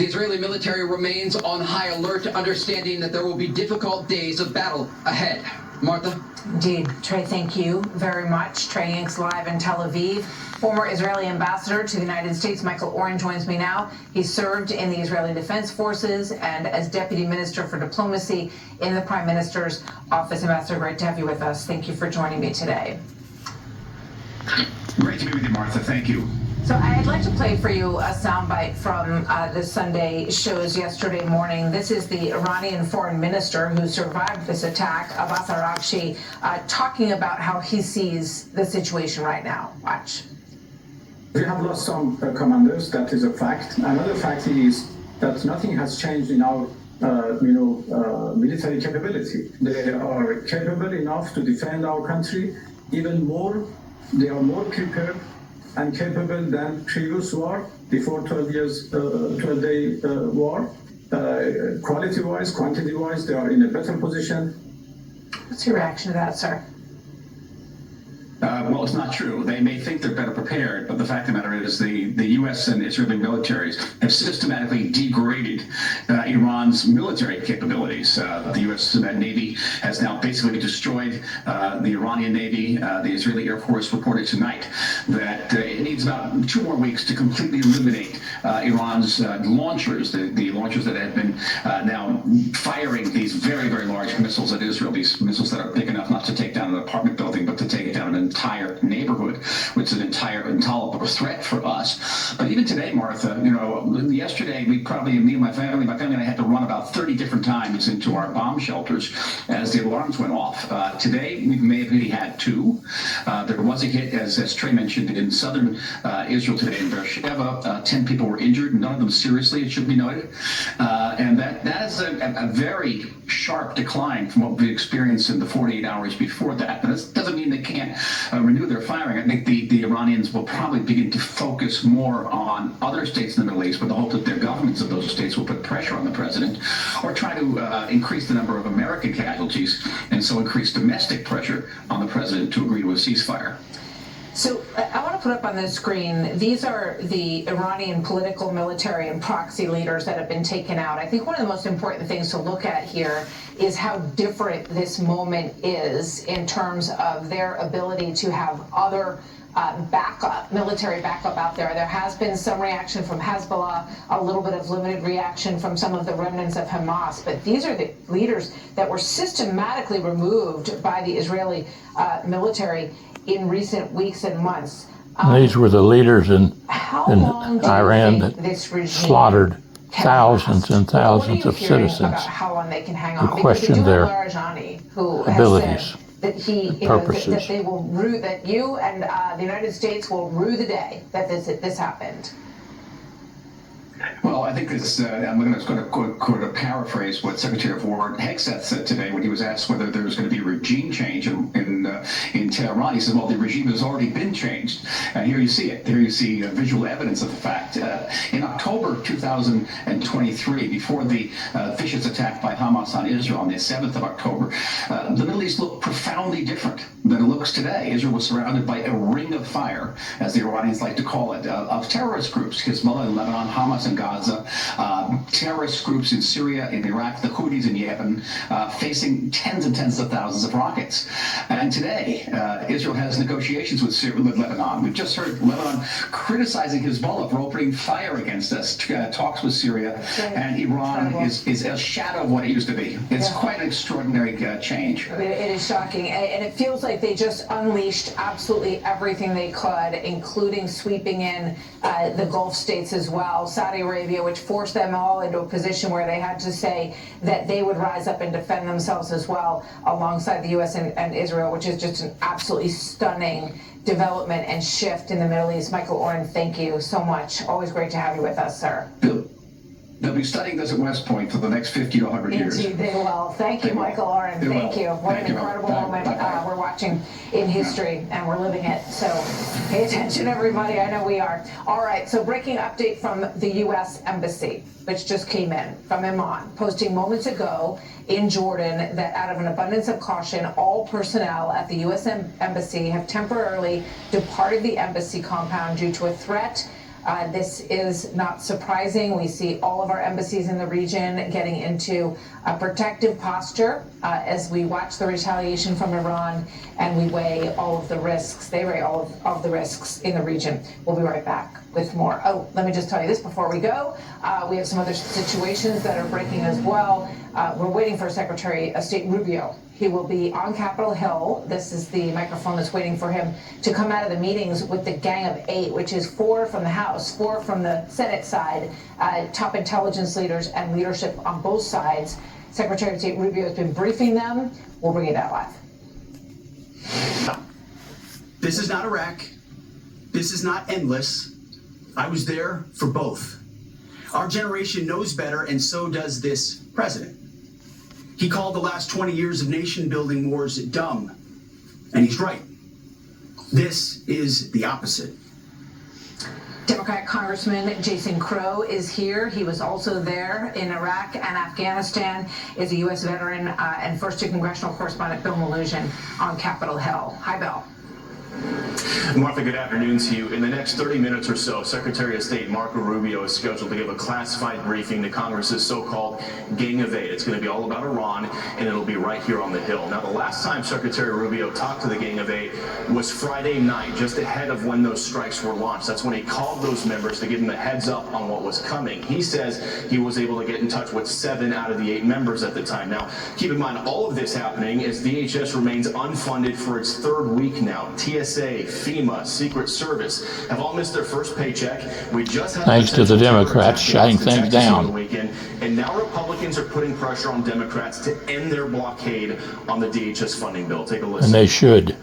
The Israeli military remains on high alert, understanding that there will be difficult days of battle ahead. Martha? Indeed. Trey, thank you very much. Trey Yanks live in Tel Aviv. Former Israeli ambassador to the United States, Michael Oren, joins me now. He served in the Israeli Defense Forces and as Deputy Minister for Diplomacy in the Prime Minister's office. Ambassador, great to have you with us. Thank you for joining me today. Great to be with you, Martha. Thank you. So I'd like to play for you a soundbite from the Sunday shows yesterday morning. This is the Iranian foreign minister who survived this attack, Abbas Araghchi, talking about how he sees the situation right now. Watch. We have lost some commanders, that is a fact. Another fact is that nothing has changed in our military capability. They are capable enough to defend our country even more. They are more prepared and capable than previous war, before 12-day war. Quality-wise, quantity-wise, they are in a better position. What's your reaction to that, sir? Well, it's not true. They may think they're better prepared, but the fact of the matter is the U.S. and Israeli militaries have systematically degraded Iran's military capabilities. The U.S. Navy has now basically destroyed the Iranian Navy. The Israeli Air Force reported tonight that it needs about 2 more weeks to completely eliminate Iran's launchers, the launchers that have been now firing these very, very large missiles at Israel, these missiles that are big enough not to take down an apartment building, but to take down an entire neighborhood, which is an entire intolerable threat for us. But even today, Martha, yesterday me and my family and I had to run about 30 different times into our bomb shelters as the alarms went off. Today, we maybe had 2. There was a hit, as Trey mentioned, in southern Israel today in Beersheba. 10 people were injured, none of them seriously, it should be noted. And that is a very sharp decline from what we experienced in the 48 hours before that. But it doesn't mean they can't renew their firing. I think the Iranians will probably begin to focus more on other states in the Middle East with the hope that their governments of those states will put pressure on the president or try to increase the number of American casualties and so increase domestic pressure on the president to agree to a ceasefire. So I want to put up on the screen, these are the Iranian political, military, and proxy leaders that have been taken out. I think one of the most important things to look at here is how different this moment is in terms of their ability to have other military backup out there. There has been some reaction from Hezbollah, a little bit of limited reaction from some of the remnants of Hamas, but these are the leaders that were systematically removed by the Israeli military in recent weeks and months. These were the leaders in Iran that slaughtered thousands and thousands of citizens how long they can hang on? who questioned their abilities, that that they will rue, that you and the United States will rue the day that this happened. Well, I think this, I'm going to paraphrase what Secretary of War Hegseth said today when he was asked whether there was going to be a regime change in Tehran. He said, well, the regime has already been changed. And here you see it. Here you see visual evidence of the fact. In October 2023, before the vicious attack by Hamas on Israel on the 7th of October, the Middle East looked profoundly different than it looks today. Israel was surrounded by a ring of fire, as the Iranians like to call it, of terrorist groups, Hezbollah in Lebanon, Hamas in Gaza, terrorist groups in Syria, in Iraq, the Houthis in Yemen, facing tens and tens of thousands of rockets. And today, Israel has negotiations with Lebanon. We've just heard Lebanon criticizing Hezbollah for opening fire against us, talks with Syria, and Iran is a shadow of what it used to be. It's quite an extraordinary change. It is shocking, and it feels like they just unleashed absolutely everything they could, including sweeping in the Gulf states as well, Saudi Arabia, which forced them all into a position where they had to say that they would rise up and defend themselves as well alongside the U.S. and Israel, which is just an absolutely stunning development and shift in the Middle East. Michael Oren, thank you so much. Always great to have you with us, sir. They'll be studying this at West Point for the next 50 to 100 years. Indeed, they will. Thank you, Michael Oren. Thank you. What an incredible moment we're watching in history, and we're living it. So pay attention, everybody. I know we are. All right, so breaking update from the U.S. Embassy, which just came in from Iman, posting moments ago in Jordan that out of an abundance of caution, all personnel at the U.S. Embassy have temporarily departed the embassy compound due to a threat This is not surprising. We see all of our embassies in the region getting into a protective posture as we watch the retaliation from Iran and we weigh all of the risks. They weigh all of the risks in the region. We'll be right back with more. Oh, let me just tell you this before we go. We have some other situations that are breaking as well. We're waiting for Secretary of State Rubio. He will be on Capitol Hill. This is the microphone that's waiting for him to come out of the meetings with the Gang of 8, which is 4 from the House, 4 from the Senate side, top intelligence leaders and leadership on both sides. Secretary of State Rubio has been briefing them. We'll bring it out live. This is not Iraq. This is not endless. I was there for both. Our generation knows better, and so does this president. He called the last 20 years of nation-building wars dumb, and he's right. This is the opposite. Democratic Congressman Jason Crow is here. He was also there in Iraq and Afghanistan, is a U.S. veteran and first congressional correspondent Bill Malugin on Capitol Hill. Hi, Bill. Martha, good afternoon to you. In the next 30 minutes or so, Secretary of State Marco Rubio is scheduled to give a classified briefing to Congress's so-called Gang of 8. It's going to be all about Iran, and it'll be right here on the Hill. Now, the last time Secretary Rubio talked to the Gang of 8 was Friday night, just ahead of when those strikes were launched. That's when he called those members to give them a heads up on what was coming. He says he was able to get in touch with 7 out of the 8 members at the time. Now, keep in mind, all of this happening as DHS remains unfunded for its 3rd week now. TSA, FEMA, Secret Service have all missed their first paycheck. We just had thanks to the Democrats shutting things down. Weekend, and now Republicans are putting pressure on Democrats to end their blockade on the DHS funding bill. Take a listen. And they should.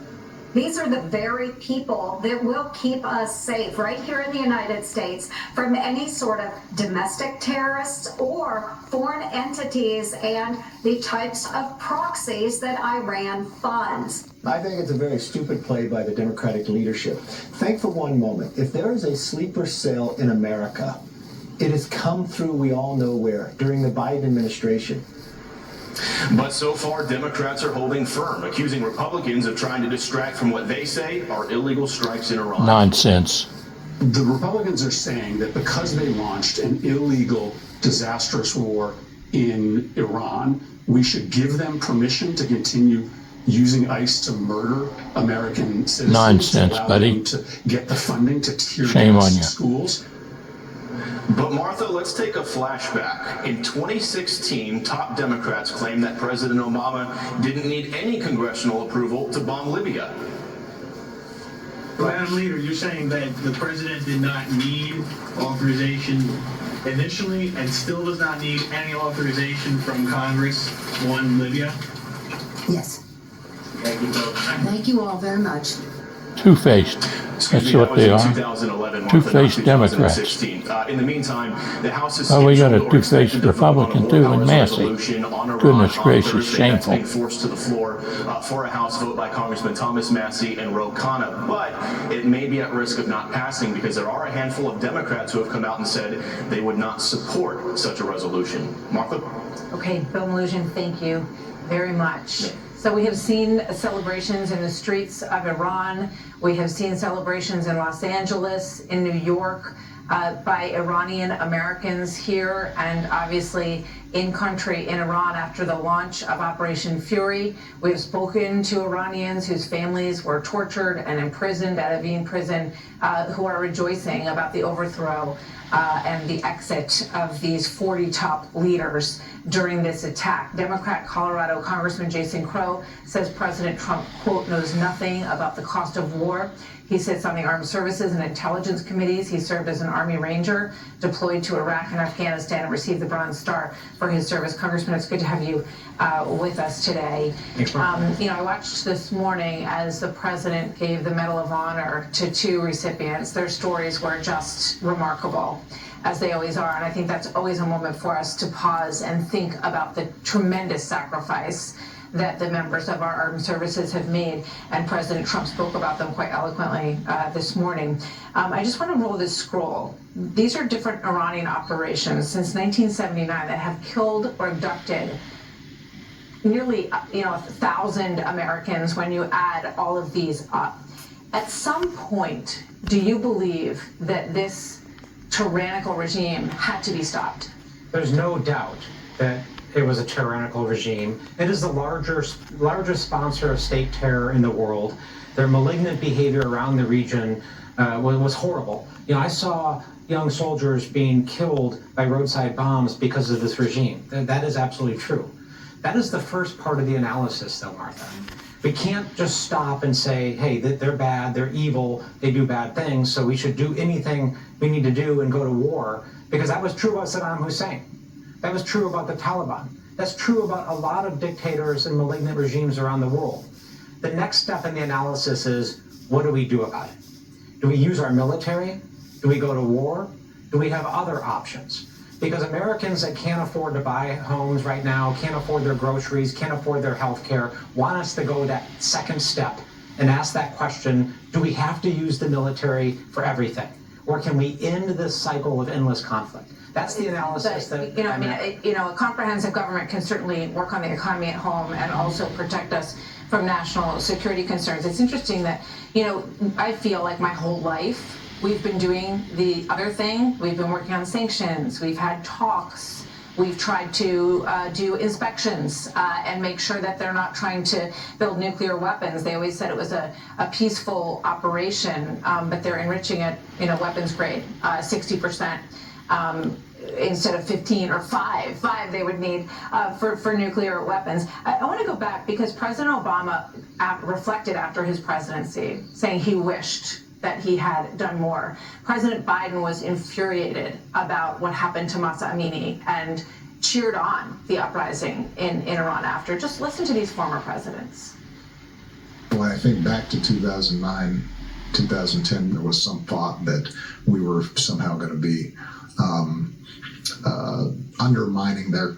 These are the very people that will keep us safe right here in the United States from any sort of domestic terrorists or foreign entities and the types of proxies that Iran funds. I think it's a very stupid play by the Democratic leadership. Think for one moment, if there is a sleeper cell in America, it has come through we all know where, during the Biden administration. But so far, Democrats are holding firm, accusing Republicans of trying to distract from what they say are illegal strikes in Iran. Nonsense. The Republicans are saying that because they launched an illegal, disastrous war in Iran, we should give them permission to continue using ICE to murder American citizens. Nonsense, buddy. To get the funding to tear Shame down on you. schools. But Martha, let's take a flashback. In 2016, top Democrats claimed that President Obama didn't need any congressional approval to bomb Libya. Madam Leader, you're saying that the president did not need authorization initially and still does not need any authorization from Congress on Libya? Yes. Thank you both. Thank you all very much. Two-faced. That's what they are. 2011, Two-faced Democrats. In the meantime, the House is Oh, we got a scheduled or expected two-faced to vote on a Republican too, will-power in Massey. resolution on Iran Goodness on gracious, Thursday. That's shameful. being forced to the floor for a House vote by Congressman Thomas Massey and Ro Khanna. But it may be at risk of not passing because there are a handful of Democrats who have come out and said they would not support such a resolution. Martha? Okay, Bill Malugin, thank you very much. So we have seen celebrations in the streets of Iran. We have seen celebrations in Los Angeles, in New York, by Iranian Americans here and obviously in country in Iran after the launch of Operation Fury. We have spoken to Iranians whose families were tortured and imprisoned at Evin prison who are rejoicing about the overthrow and the exit of these 40 top leaders during this attack. Democrat Colorado Congressman Jason Crow says President Trump, quote, knows nothing about the cost of war. He sits on the Armed Services and Intelligence Committees. He served as an Army Ranger deployed to Iraq and Afghanistan and received the Bronze Star for his service. Congressman, it's good to have you with us today. I watched this morning as the president gave the Medal of Honor to 2 recipients. Their stories were just remarkable, as they always are. And I think that's always a moment for us to pause and think about the tremendous sacrifice that the members of our armed services have made, and President Trump spoke about them quite eloquently this morning. I just want to roll this scroll. These are different Iranian operations since 1979 that have killed or abducted nearly 1,000 Americans when you add all of these up. At some point, do you believe that this tyrannical regime had to be stopped. There's no doubt that it was a tyrannical regime. It is the largest sponsor of state terror in the world. Their malignant behavior around the region was horrible. You know, I saw young soldiers being killed by roadside bombs because of this regime. That is absolutely true. That is the first part of the analysis, though, Martha. We can't just stop and say, hey, they're bad, they're evil, they do bad things, so we should do anything we need to do and go to war, because that was true about Saddam Hussein. That was true about the Taliban. That's true about a lot of dictators and malignant regimes around the world. The next step in the analysis is, what do we do about it? Do we use our military? Do we go to war? Do we have other options? Because Americans that can't afford to buy homes right now, can't afford their groceries, can't afford their health care, want us to go that second step and ask that question, do we have to use the military for everything? Or can we end this cycle of endless conflict? That's the analysis that... a comprehensive government can certainly work on the economy at home and also protect us from national security concerns. It's interesting that, I feel like my whole life, we've been doing the other thing. We've been working on sanctions. We've had talks. We've tried to do inspections and make sure that they're not trying to build nuclear weapons. They always said it was a peaceful operation, but they're enriching it, weapons grade, 60%. Instead of 15 or 5 they would need for nuclear weapons. I want to go back because President Obama reflected after his presidency, saying he wished that he had done more. President Biden was infuriated about what happened to Mahsa Amini and cheered on the uprising in Iran after. Just listen to these former presidents. When I think back to 2009, 2010, there was some thought that we were somehow going to be undermining their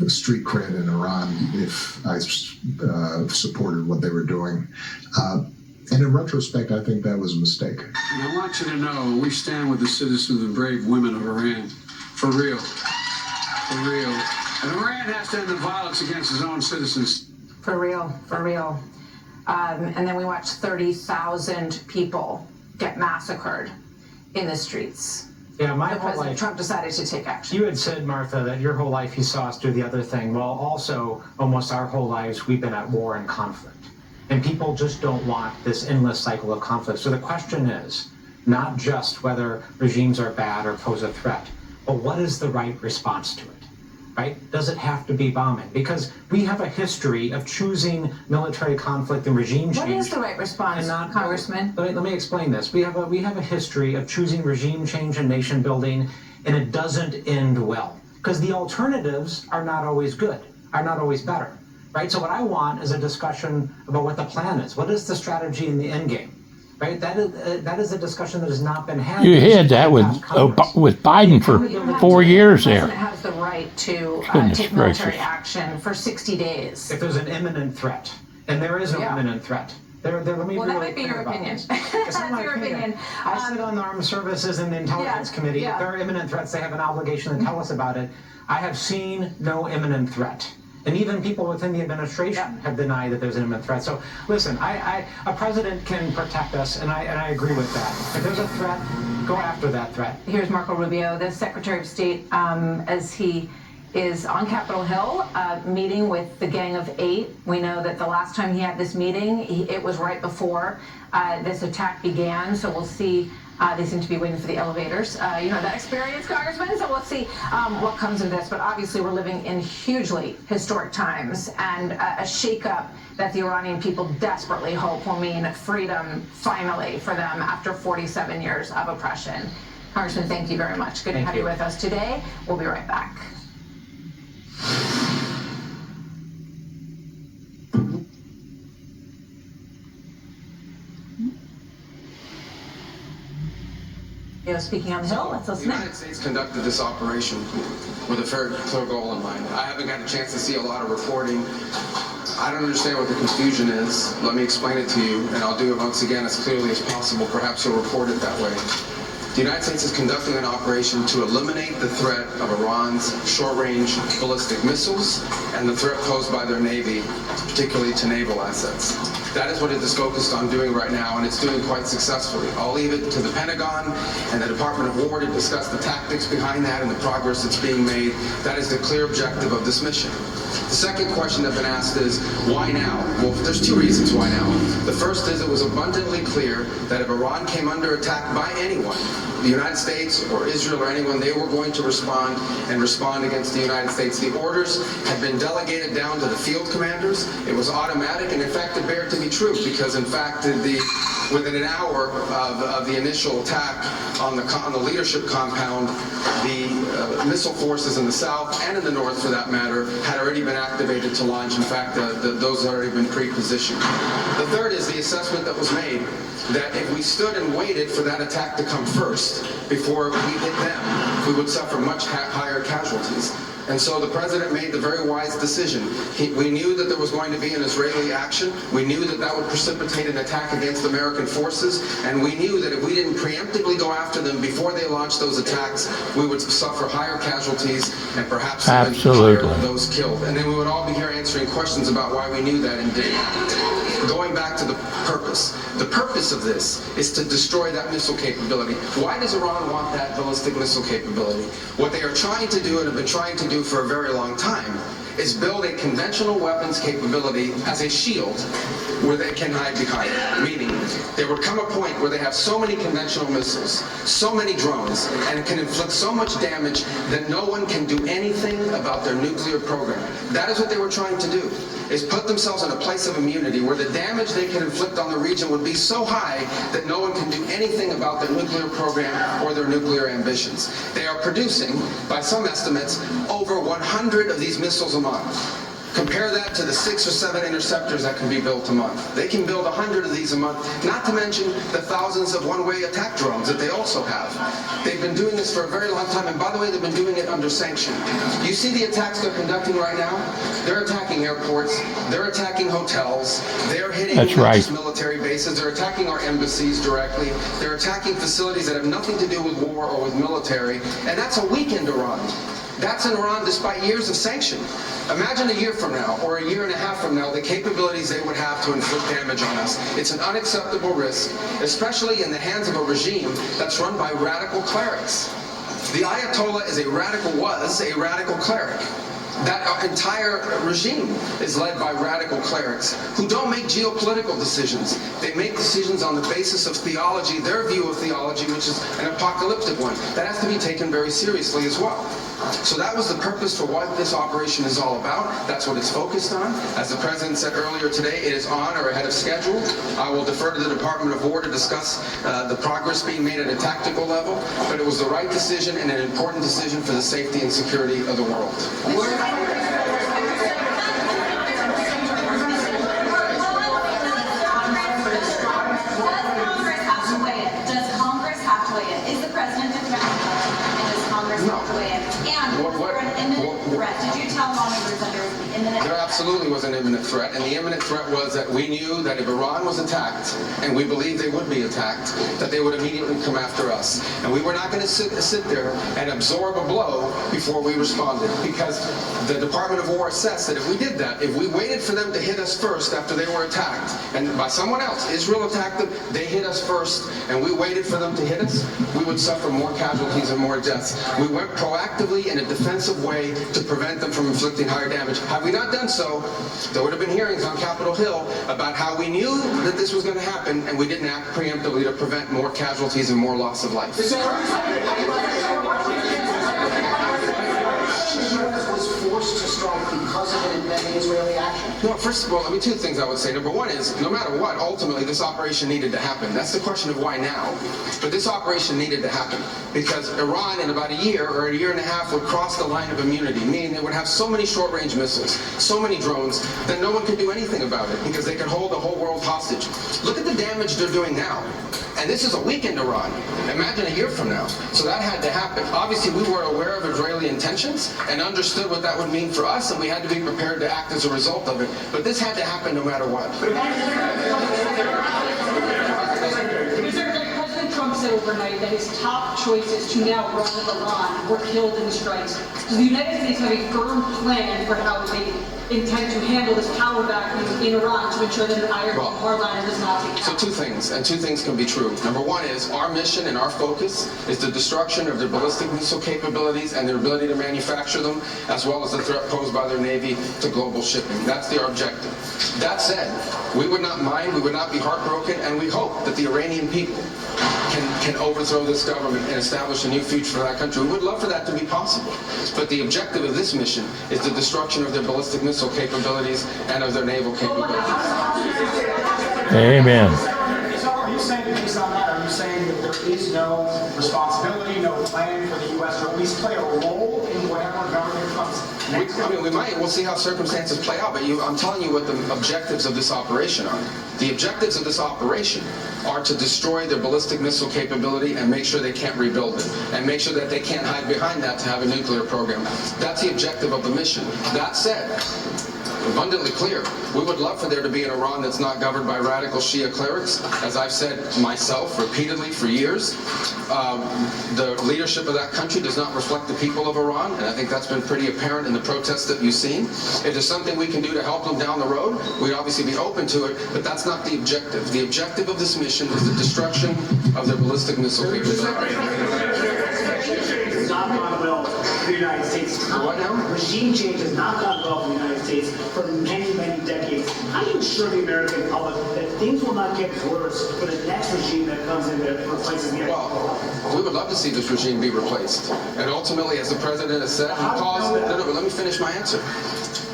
street cred in Iran if I supported what they were doing. And in retrospect, I think that was a mistake. And I want you to know we stand with the citizens and brave women of Iran. For real. For real. And Iran has to end the violence against its own citizens. For real. For real. And then we watched 30,000 people get massacred in the streets. Yeah, my whole President life, Trump decided to take action. You had said, Martha, that your whole life you saw us do the other thing. Well, also, almost our whole lives, we've been at war and conflict. And people just don't want this endless cycle of conflict. So the question is not just whether regimes are bad or pose a threat, but what is the right response to it, right? Does it have to be bombing? Because we have a history of choosing military conflict and regime change. What is the right response, Congressman? Let me explain this. We have a history of choosing regime change and nation building, and it doesn't end well. Because the alternatives are not always good, are not always better. Right? So what I want is a discussion about what the plan is. What is the strategy in the end game? Right? That is a discussion that has not been had. You had that with Biden for 4 years there. The president has the right to take military action for 60 days. If there's an imminent threat, and there is no imminent threat. Let me well, that might be your opinion. That's your opinion. I sit on the Armed Services and the Intelligence Committee. If there are imminent threats, they have an obligation to tell us about it. I have seen no imminent threat. And even people within the administration have denied that there's an imminent threat. So listen, a president can protect us, and I agree with that. If there's a threat, go after that threat. Here's Marco Rubio, the Secretary of State, as he is on Capitol Hill meeting with the Gang of Eight. We know that the last time he had this meeting, it was right before this attack began. So we'll see. They seem to be waiting for the elevators. You know that experience, Congressman? So we'll see what comes of this. But obviously we're living in hugely historic times and a shakeup that the Iranian people desperately hope will mean freedom finally for them after 47 years of oppression. Congressman, thank you very much. Good to have you with us today. We'll be right back. Speaking on the Hill, let's listen. The United States conducted this operation with a very clear goal in mind. I haven't got a chance to see a lot of reporting. I don't understand what the confusion is. Let me explain it to you, and I'll do it once again as clearly as possible. Perhaps you'll report it that way. The United States is conducting an operation to eliminate the threat of Iran's short-range ballistic missiles and the threat posed by their Navy, particularly to naval assets. That is what it is focused on doing right now, and it's doing quite successfully. I'll leave it to the Pentagon and the Department of War to discuss the tactics behind that and the progress that's being made. That is the clear objective of this mission. The second question that's been asked is, why now? Well, there's two reasons why now. The first is it was abundantly clear that if Iran came under attack by anyone, the United States or Israel or anyone, they were going to respond and respond against the United States. The orders had been delegated down to the field commanders. It was automatic, and in fact, it bared to be true, because in fact, within an hour of the initial attack on the leadership compound, the missile forces in the south and in the north, for that matter, had already been activated to launch. In fact, those had already been pre-positioned. The third is the assessment that was made that if we stood and waited for that attack to come first before we hit them, we would suffer much higher casualties. And so the president made the very wise decision. We knew that there was going to be an Israeli action. We knew that that would precipitate an attack against American forces. And we knew that if we didn't preemptively go after them before they launched those attacks, we would suffer higher casualties and perhaps even higher those killed. And then we would all be here answering questions about why we knew that and didn't act. Going back to the purpose. The purpose of this is to destroy that missile capability. Why does Iran want that ballistic missile capability? What they are trying to do and have been trying to do for a very long time is build a conventional weapons capability as a shield where they can hide behind it. Meaning, there would come a point where they have so many conventional missiles, so many drones, and it can inflict so much damage that no one can do anything about their nuclear program. That is what they were trying to do, is put themselves in a place of immunity where the damage they can inflict on the region would be so high that no one can do anything about their nuclear program or their nuclear ambitions. They are producing, by some estimates, over 100 of these missiles a month. Compare that to the 6 or 7 interceptors that can be built a month. They can build 100 of these a month, not to mention the thousands of one-way attack drones that they also have. They've been doing this for a very long time, and by the way, they've been doing it under sanction. You see the attacks they're conducting right now? They're attacking airports, they're attacking hotels, they're hitting military bases, they're attacking our embassies directly, they're attacking facilities that have nothing to do with war or with military, and that's a weakened Iran. That's in Iran despite years of sanction. Imagine a year from now, or a year and a half from now, the capabilities they would have to inflict damage on us. It's an unacceptable risk, especially in the hands of a regime that's run by radical clerics. The Ayatollah was a radical cleric. That entire regime is led by radical clerics who don't make geopolitical decisions. They make decisions on the basis of theology, their view of theology, which is an apocalyptic one. That has to be taken very seriously as well. So that was the purpose for what this operation is all about. That's what it's focused on. As the president said earlier today, it is on or ahead of schedule. I will defer to the Department of War to discuss the progress being made at a tactical level, but it was the right decision and an important decision for the safety and security of the world. There absolutely was an imminent threat, and the imminent threat was that we knew that if Iran was attacked, and we believed they would be attacked, that they would immediately come after us. And we were not going to sit there and absorb a blow before we responded, because the Department of War assessed that if we did that, if we waited for them to hit us first after they were attacked, and by someone else, Israel attacked them, they hit us first, and we waited for them to hit us, we would suffer more casualties and more deaths. We went proactively in a defensive way to prevent them from inflicting higher damage. Had we not done so, there would have been hearings on Capitol Hill about how we knew that this was going to happen, and we didn't act preemptively to prevent more casualties and more loss of life. Was forced to strike because of an impending Israeli action? No, first of all, two things I would say. Number one is, no matter what, ultimately this operation needed to happen. That's the question of why now. But this operation needed to happen because Iran in about a year or a year and a half would cross the line of immunity, meaning they would have so many short-range missiles, so many drones, that no one could do anything about it because they could hold the whole world hostage. Look at the damage they're doing now. And this is a weakened Iran. Imagine a year from now. So that had to happen. Obviously, we were aware of Israeli intentions and understood what that would mean for us, and we had to be prepared to act as a result of it. But this had to happen no matter what. President Trump said overnight that his top choices to now run with Iran were killed in the strikes. Does the United States have a firm plan for how they intend to handle this power vacuum in Iran to ensure that an Iranian hardliner does not take power? So two things can be true. Number one is our mission and our focus is the destruction of their ballistic missile capabilities and their ability to manufacture them, as well as the threat posed by their Navy to global shipping. That's their objective. That said, we would not mind, we would not be heartbroken, and we hope that the Iranian people can overthrow this government and establish a new future for that country. We would love for that to be possible. But the objective of this mission is the destruction of their ballistic missile capabilities and of their naval capabilities. Amen. So are you saying, based on that, are you saying that there is no responsibility, no plan for the U.S. to at least play a role in whatever government comes next? We might. We'll see how circumstances play out. But I'm telling you what the objectives of this operation are. The objectives of this operation are to destroy their ballistic missile capability and make sure they can't rebuild it, and make sure that they can't hide behind that to have a nuclear program. That's the objective of the mission. That said, abundantly clear, we would love for there to be an Iran that's not governed by radical Shia clerics. As I've said myself repeatedly for years, the leadership of that country does not reflect the people of Iran, and I think that's been pretty apparent in the protests that you've seen. If there's something we can do to help them down the road, we'd obviously be open to it, but that's not the objective. The objective of this mission is the destruction of their ballistic missile capability. Has not gone well for the United States. What now? Regime change has not gone well for the United States for many, many decades. How do you assure the American public that things will not get worse for the next regime that comes in that replaces the Well, we would love to see this regime be replaced. And ultimately, as the president has said, but let me finish my answer.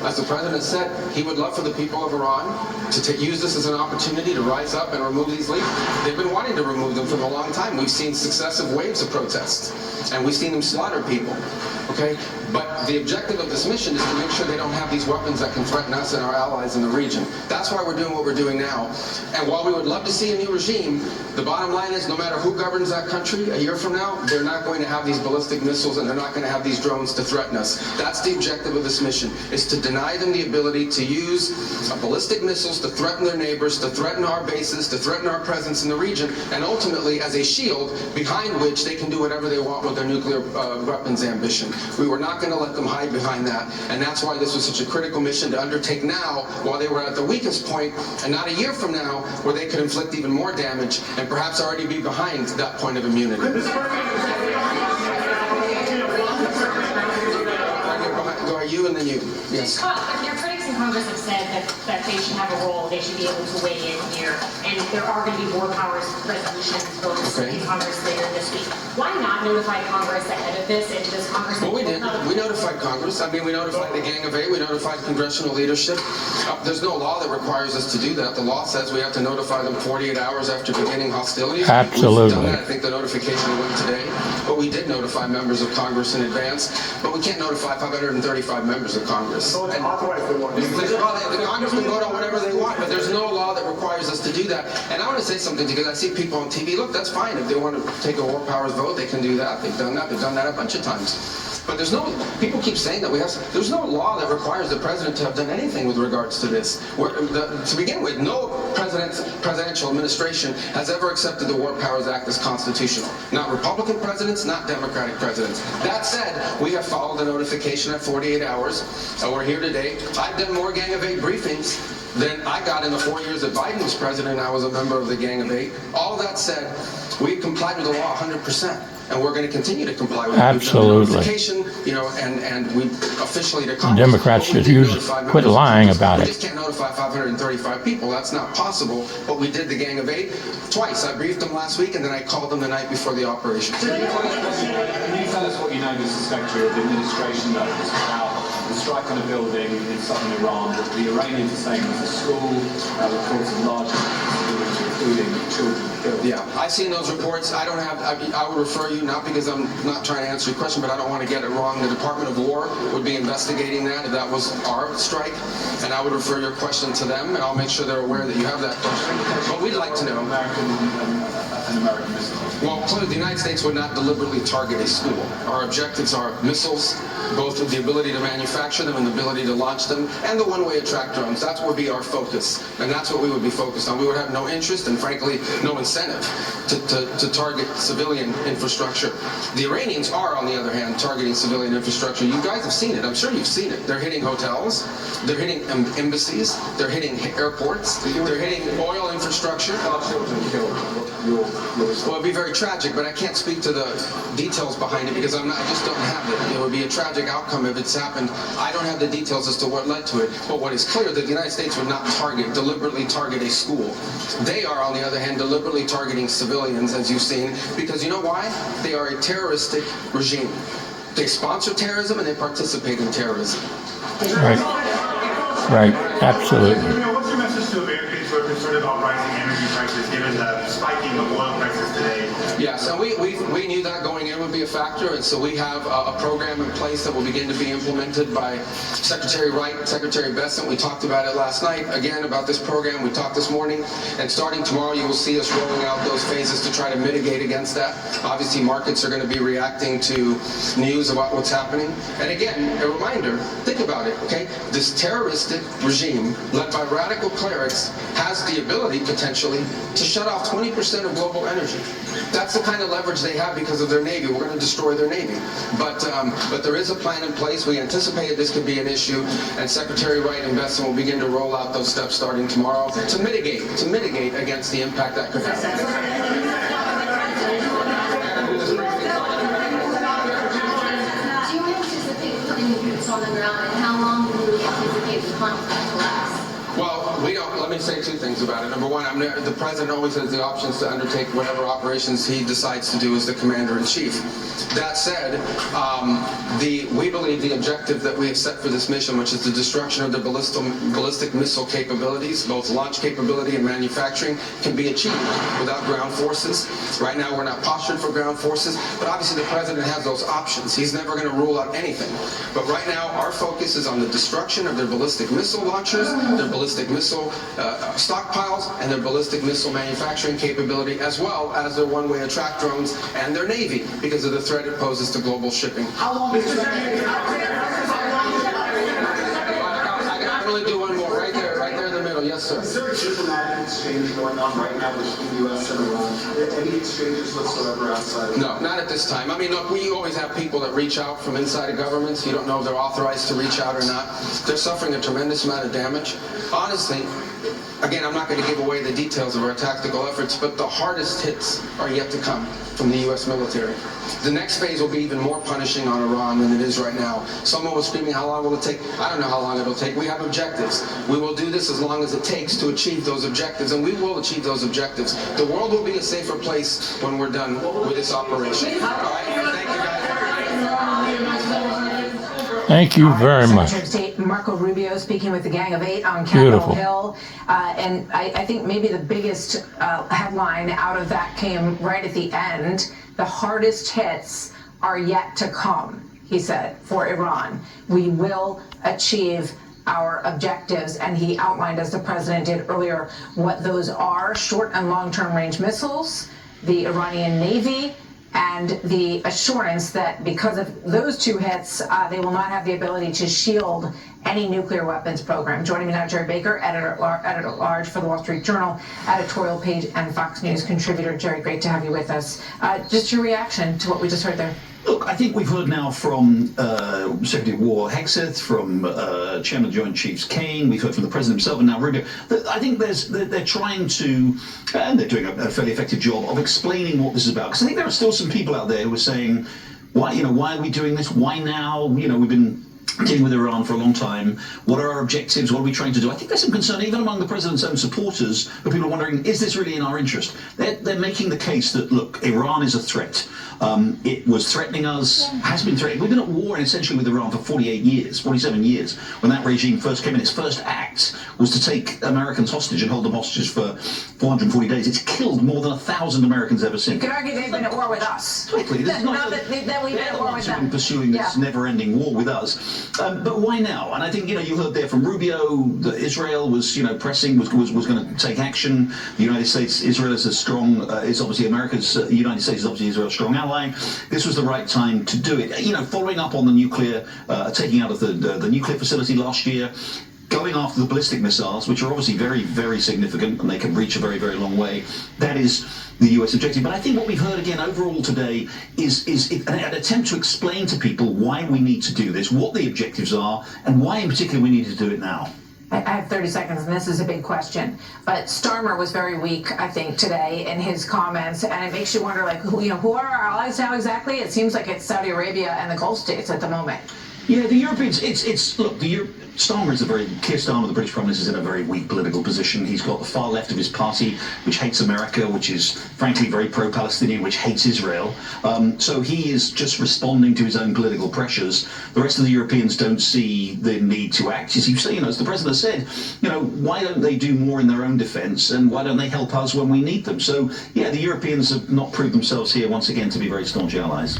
As the president said, he would love for the people of Iran to use this as an opportunity to rise up and remove these leaders. They've been wanting to remove them for a long time. We've seen successive waves of protests, and we've seen them slaughter people. Okay? But the objective of this mission is to make sure they don't have these weapons that can threaten us and our allies in the region. That's why we're doing what we're doing now. And while we would love to see a new regime, the bottom line is no matter who governs that country a year from now, they're not going to have these ballistic missiles and they're not going to have these drones to threaten us. That's the objective of this mission, is to deny them the ability to use ballistic missiles to threaten their neighbors, to threaten our bases, to threaten our presence in the region, and ultimately as a shield behind which they can do whatever they want with their nuclear weapons ambition. We were not going to let them hide behind that, and that's why this was such a critical mission to undertake now while they were at the weakest point, and not a year from now where they could inflict even more damage and perhaps already be behind that point of immunity. Go ahead, you and then you. Yes. Your critics in Congress have said that they should have a role, they should be able to weigh in here, and there are going to be war powers resolutions voted in Congress later this week. Why not notify Congress ahead of this, and does Congress... Well, we did. We notified Congress. I mean, we notified the Gang of Eight, we notified congressional leadership. There's no law that requires us to do that. The law says we have to notify them 48 hours after beginning hostilities. Absolutely. We've done that. I think the notification went today. But we did notify members of Congress in advance. But we can't notify 535 members of Congress. So it's authorized the one. The Congress can vote on whatever they want, but there's no law that requires us to do that. And I want to say something because I see people on TV. Look, that's fine. If they want to take a war powers vote, they can do that. They've done that. They've done that a bunch of times. But there's no, people keep saying that there's no law that requires the president to have done anything with regards to this. To begin with, no presidential administration has ever accepted the War Powers Act as constitutional. Not Republican presidents, not Democratic presidents. That said, we have followed the notification at 48 hours. We're here today. I've done more Gang of Eight briefings than I got in the 4 years that Biden was president and I was a member of the Gang of Eight. All that said, we complied with the law 100%. And we're going to continue to comply with absolutely. You know, and we officially to Congress. Democrats should quit lying about it. We just can't notify 535 people. That's not possible. But we did the Gang of Eight twice. I briefed them last week, and then I called them the night before the operation. Can you tell us what you know as the Secretary of the Administration knows about the strike on a building in southern Iran that the Iranians are saying was a school, reports of large including children killed? Yeah, I've seen those reports. I would refer you, not because I'm not trying to answer your question, but I don't want to get it wrong. The Department of War would be investigating that if that was our strike, and I would refer your question to them, and I'll make sure they're aware that you have that question. But we'd like to know. American missile. Well, clearly the United States would not deliberately target a school. Our objectives are missiles, both the ability to manufacture them and the ability to launch them, and the one-way attract drones. That would be our focus, and that's what we would be focused on. We would have no interest and, frankly, no incentive to target civilian infrastructure. The Iranians are, on the other hand, targeting civilian infrastructure. You guys have seen it. I'm sure you've seen it. They're hitting hotels. They're hitting embassies. They're hitting airports. They're hitting oil infrastructure. Well, it'd be very tragic, but I can't speak to the details behind it because I just don't have it. It would be a tragic outcome if it's happened. I don't have the details as to what led to it, but what is clear that the United States would not deliberately target a school. They are, on the other hand, deliberately targeting civilians, as you've seen, because you know why? They are a terroristic regime. They sponsor terrorism and they participate in terrorism. Right. Right. Absolutely. What's your message to Americans who are concerned about rising energy prices given the spiking of oil prices today? Yes, and we knew that going in would be a factor, and so we have a program in place that will begin to be implemented by Secretary Wright and Secretary Bessent. We talked about it last night, again, about this program. We talked this morning, and starting tomorrow, you will see us rolling out those phases to try to mitigate against that. Obviously, markets are going to be reacting to news about what's happening. And again, a reminder, think about it, okay? This terroristic regime, led by radical clerics, has the ability, potentially, to shut off 20% of global energy. That's the kind of leverage they have because of their Navy. We're going to destroy their Navy. But there is a plan in place. We anticipated this could be an issue, and Secretary Wright and Bessent will begin to roll out those steps starting tomorrow to mitigate against the impact that could have. Do you anticipate putting boots on the ground, and how long do you anticipate the conflict to last? Well, we don't. Let me say two things about it. Number one, the president always has the options to undertake whatever operations he decides to do as the commander-in-chief. That said, we believe the objective that we have set for this mission, which is the destruction of the ballistic missile capabilities, both launch capability and manufacturing, can be achieved without ground forces. Right now, we're not postured for ground forces, but obviously the president has those options. He's never going to rule out anything. But right now, our focus is on the destruction of their ballistic missile launchers, their ballistic missile stockpiles, and their ballistic missile manufacturing capability, as well as their one-way attract drones and their Navy, because of the threat it poses to global shipping. How long is I can only do one more, right there in the middle. Yes, sir. Is there a diplomatic exchange going on right now between the U.S. and Iran? Any exchanges whatsoever outside of No, not at this time. I mean, look, we always have people that reach out from inside of governments. You don't know if they're authorized to reach out or not. They're suffering a tremendous amount of damage. Honestly, again, I'm not going to give away the details of our tactical efforts, but the hardest hits are yet to come from the U.S. military. The next phase will be even more punishing on Iran than it is right now. Someone was screaming, how long will it take? I don't know how long it'll take. We have objectives. We will do this as long as it takes to achieve those objectives, and we will achieve those objectives. The world will be a safer place when we're done with this operation. All right? Thank you, guys. Thank you very much. Secretary of State Marco Rubio speaking with the Gang of Eight on Capitol Hill. And I think maybe the biggest headline out of that came right at the end. The hardest hits are yet to come, he said, for Iran. We will achieve our objectives, and he outlined, as the president did earlier, what those are: short and long-term range missiles, the Iranian Navy, and the assurance that because of those two hits, they will not have the ability to shield any nuclear weapons program. Joining me now, Jerry Baker, editor-at-large for the Wall Street Journal, editorial page and Fox News contributor. Jerry, great to have you with us. Just your reaction to what we just heard there. Look, I think we've heard now from Secretary of War Hegseth, from Chairman of the Joint Chiefs Kane, we've heard from the President himself, and now Rubio. I think they're trying to, and they're doing a fairly effective job of explaining what this is about. Because I think there are still some people out there who are saying, why are we doing this? Why now? We've been dealing with Iran for a long time. What are our objectives? What are we trying to do? I think there's some concern, even among the president's own supporters, where people are wondering, is this really in our interest? They're making the case that, look, Iran is a threat. It was threatening us, has been threatening. We've been at war essentially with Iran for 47 years. When that regime first came in, its first act was to take Americans hostage and hold them hostages for 440 days. It's killed more than 1,000 Americans ever since. You could argue they've been at war with us. Totally. This is not that we've been at war with them. Pursuing this never-ending war with us. But why now? And I think, you heard there from Rubio that Israel was, pressing, was going to take action. The United States, Israel is is obviously America's, the United States is obviously Israel's strong ally. This was the right time to do it. Following up on the nuclear, taking out of the nuclear facility last year, going after the ballistic missiles, which are obviously very, very significant, and they can reach a very, very long way. That is the US objective. But I think what we've heard again overall today is an attempt to explain to people why we need to do this, what the objectives are, and why in particular we need to do it now. I have 30 seconds, and this is a big question. But Starmer was very weak, I think, today in his comments, and it makes you wonder, who are our allies now exactly? It seems like it's Saudi Arabia and the Gulf states at the moment. Yeah, the Europeans, Starmer is Keir Starmer, the British Prime Minister, is in a very weak political position. He's got the far left of his party, which hates America, which is frankly very pro-Palestinian, which hates Israel. So he is just responding to his own political pressures. The rest of the Europeans don't see the need to act. As you say, as the President said, why don't they do more in their own defence, and why don't they help us when we need them? So, yeah, the Europeans have not proved themselves here once again to be very staunch allies.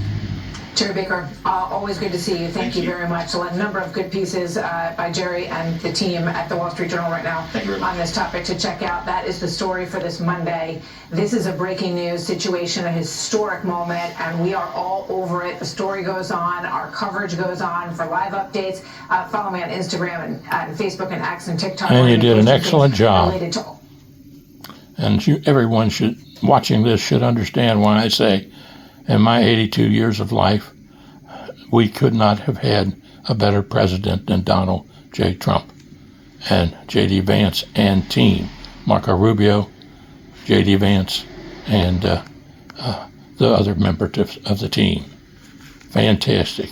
Jerry Baker, always good to see you. Thank you very much. So a number of good pieces by Jerry and the team at the Wall Street Journal right now on this topic to check out. That is the story for this Monday. This is a breaking news situation, a historic moment, and we are all over it. The story goes on. Our coverage goes on. For live updates, follow me on Instagram and Facebook and X and TikTok. And you did an excellent job. And everyone watching this should understand when I say, in my 82 years of life, we could not have had a better president than Donald J. Trump and J.D. Vance and team, Marco Rubio, J.D. Vance, and the other members of the team. Fantastic.